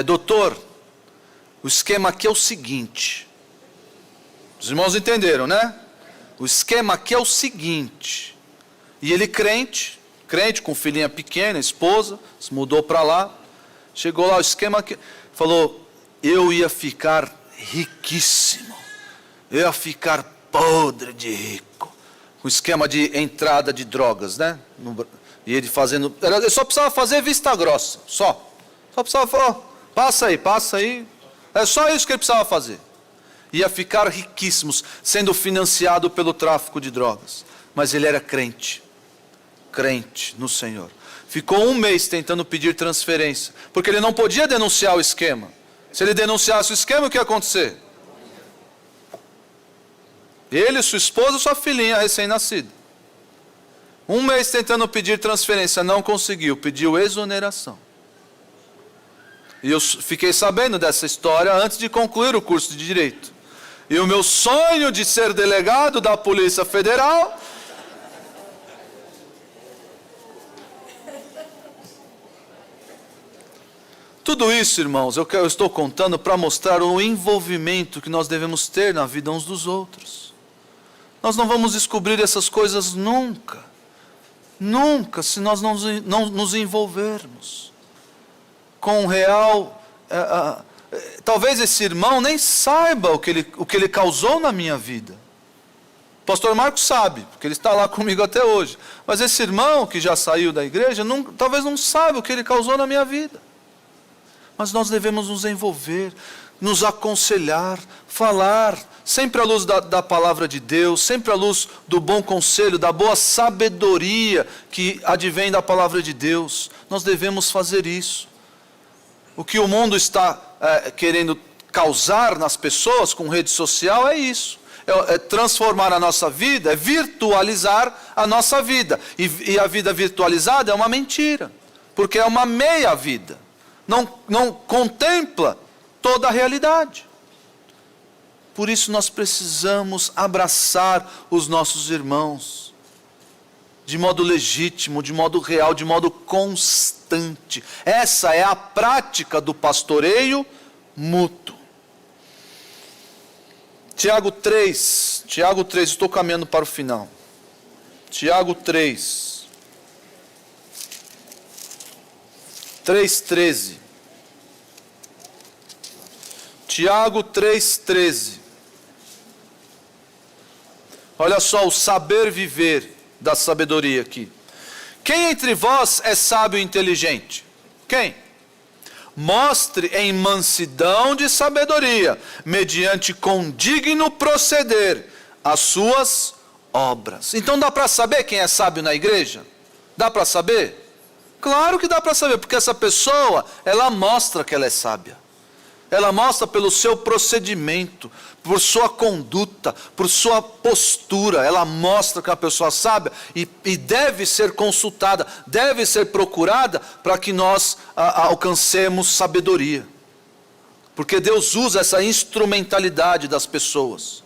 [SPEAKER 2] doutor, o esquema aqui é o seguinte. Os irmãos entenderam, né? O esquema aqui é o seguinte. E ele crente com filhinha pequena, esposa, se mudou para lá. Chegou lá, o esquema aqui, falou, eu ia ficar riquíssimo. Eu ia ficar podre de rico. Com esquema de entrada de drogas, né? E ele fazendo, ele só precisava fazer vista grossa, só precisava falar, passa aí, é só isso que ele precisava fazer. Ia ficar riquíssimos, sendo financiado pelo tráfico de drogas, mas ele era crente no Senhor. Ficou um mês tentando pedir transferência, porque ele não podia denunciar o esquema. Se ele denunciasse o esquema, o que ia acontecer? Ele, sua esposa, sua filhinha recém-nascida. Um mês tentando pedir transferência, não conseguiu, pediu exoneração. E eu fiquei sabendo dessa história antes de concluir o curso de Direito. E o meu sonho de ser delegado da Polícia Federal... Tudo isso, irmãos, eu estou contando para mostrar o envolvimento que nós devemos ter na vida uns dos outros. Nós não vamos descobrir essas coisas nunca, se nós não nos envolvermos. com real... talvez esse irmão nem saiba o que ele causou na minha vida. O pastor Marcos sabe, porque ele está lá comigo até hoje. Mas esse irmão que já saiu da igreja, talvez não saiba o que ele causou na minha vida. Mas nós devemos nos envolver, nos aconselhar, falar, sempre à luz da palavra de Deus, sempre à luz do bom conselho, da boa sabedoria que advém da palavra de Deus. Nós devemos fazer isso. O que o mundo está querendo causar nas pessoas com rede social é isso. É transformar a nossa vida, é virtualizar a nossa vida. E a vida virtualizada é uma mentira, porque é uma meia vida. Não contempla toda a realidade. Por isso nós precisamos abraçar os nossos irmãos de modo legítimo, de modo real, de modo constante. Essa é a prática do pastoreio mútuo. Tiago 3, estou caminhando para o final. Tiago 3:13. Tiago 3:13. Olha só o saber viver da sabedoria aqui. Quem entre vós é sábio e inteligente? Quem? Mostre em mansidão de sabedoria, mediante condigno proceder, as suas obras. Então dá para saber quem é sábio na igreja? Dá para saber? Claro que dá para saber, porque essa pessoa, ela mostra que ela é sábia. Ela mostra pelo seu procedimento, por sua conduta, por sua postura. Ela mostra que é uma pessoa sábia e deve ser consultada, deve ser procurada para que nós alcancemos sabedoria. Porque Deus usa essa instrumentalidade das pessoas.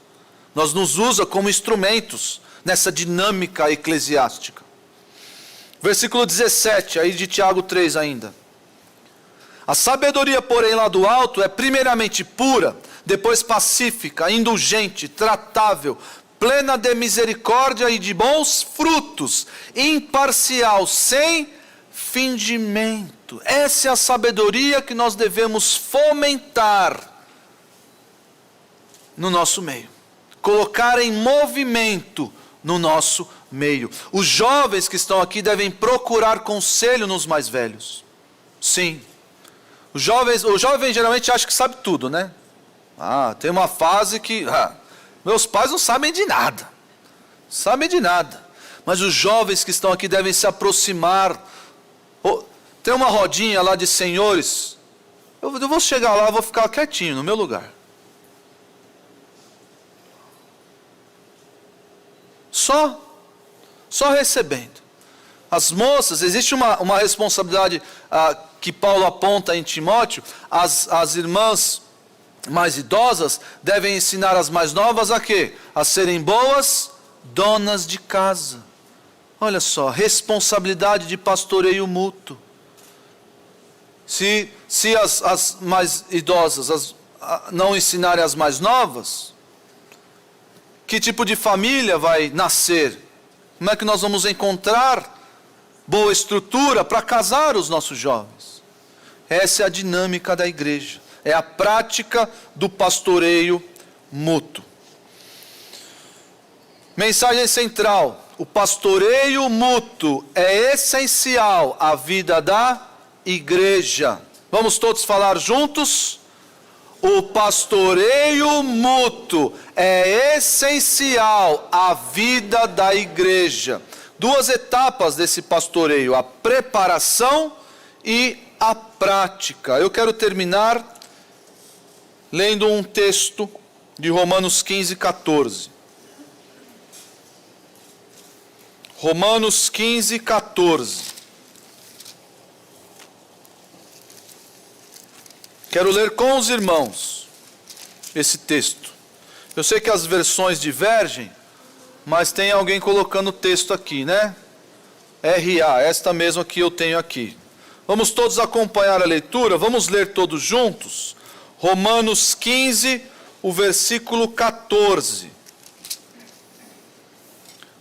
[SPEAKER 2] Nós nos usa como instrumentos nessa dinâmica eclesiástica. Versículo 17, aí de Tiago 3 ainda. A sabedoria, porém, lá do alto é primeiramente pura, depois pacífica, indulgente, tratável, plena de misericórdia e de bons frutos, imparcial, sem fingimento. Essa é a sabedoria que nós devemos fomentar no nosso meio, colocar em movimento no nosso meio. Os jovens que estão aqui devem procurar conselho nos mais velhos. Sim. O jovem geralmente acha que sabe tudo, né? Tem uma fase que meus pais não sabem de nada. Sabem de nada. Mas os jovens que estão aqui devem se aproximar. Tem uma rodinha lá de senhores. Eu vou chegar lá, eu vou ficar quietinho no meu lugar. Só recebendo. As moças, existe uma responsabilidade que Paulo aponta em Timóteo. As irmãs mais idosas devem ensinar as mais novas a quê? A serem boas donas de casa. Olha só, responsabilidade de pastoreio mútuo. Se as mais idosas não ensinarem as mais novas, que tipo de família vai nascer? Como é que nós vamos encontrar boa estrutura para casar os nossos jovens? Essa é a dinâmica da igreja. É a prática do pastoreio mútuo. Mensagem central. O pastoreio mútuo é essencial à vida da igreja. Vamos todos falar juntos? O pastoreio mútuo é essencial à vida da igreja. Duas etapas desse pastoreio: a preparação e a prática. Eu quero terminar lendo um texto de Romanos 15:14. Romanos 15:14. Quero ler com os irmãos esse texto. Eu sei que as versões divergem, mas tem alguém colocando o texto aqui, né? RA, esta mesma que eu tenho aqui. Vamos todos acompanhar a leitura, vamos ler todos juntos. Romanos 15, o versículo 14.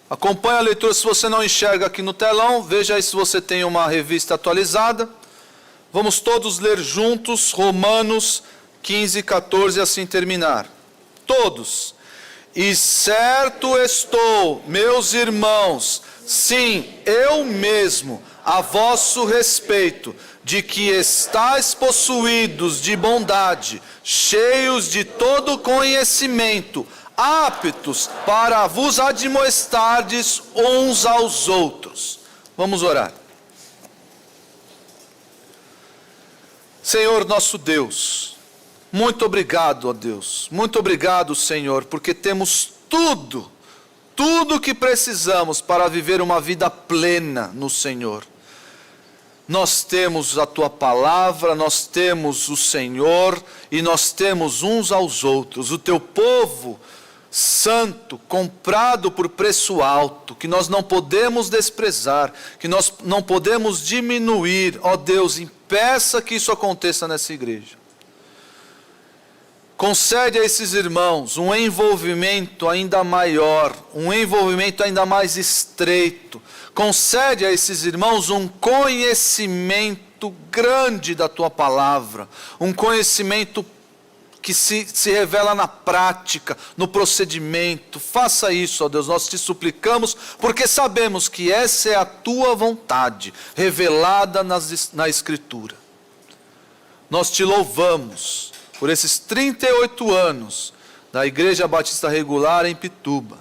[SPEAKER 2] Acompanhe a leitura. Se você não enxerga aqui no telão, veja aí se você tem uma revista atualizada. Vamos todos ler juntos Romanos 15, 14 e assim terminar. Todos. E certo estou, meus irmãos, sim, eu mesmo, a vosso respeito, de que estáis possuídos de bondade, cheios de todo conhecimento, aptos para vos admoestardes uns aos outros. Vamos orar. Senhor nosso Deus, muito obrigado, ó Deus, muito obrigado, Senhor, porque temos tudo que precisamos para viver uma vida plena no Senhor. Nós temos a Tua palavra, nós temos o Senhor e nós temos uns aos outros, o Teu povo santo, comprado por preço alto, que nós não podemos desprezar, que nós não podemos diminuir. Ó Deus, impeça que isso aconteça nessa igreja. Concede a esses irmãos um envolvimento ainda maior, um envolvimento ainda mais estreito. Concede a esses irmãos um conhecimento grande da Tua palavra, um conhecimento que se revela na prática, no procedimento. Faça isso, ó Deus, nós te suplicamos, porque sabemos que essa é a Tua vontade, revelada na Escritura. Nós te louvamos por esses 38 anos da Igreja Batista Regular em Pituba,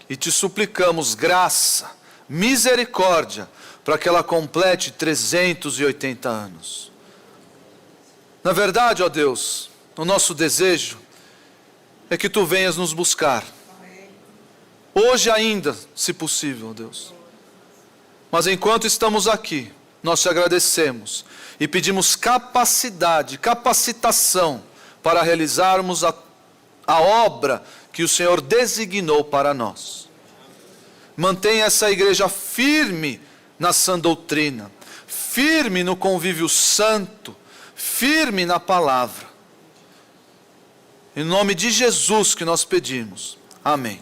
[SPEAKER 2] e te suplicamos graça, misericórdia, para que ela complete 380 anos. Na verdade, ó Deus, o nosso desejo é que Tu venhas nos buscar. Hoje ainda, se possível, ó Deus. Mas enquanto estamos aqui, nós te agradecemos e pedimos capacitação para realizarmos a obra que o Senhor designou para nós. Mantenha essa igreja firme na sã doutrina, firme no convívio santo, firme na palavra. Em nome de Jesus que nós pedimos. Amém.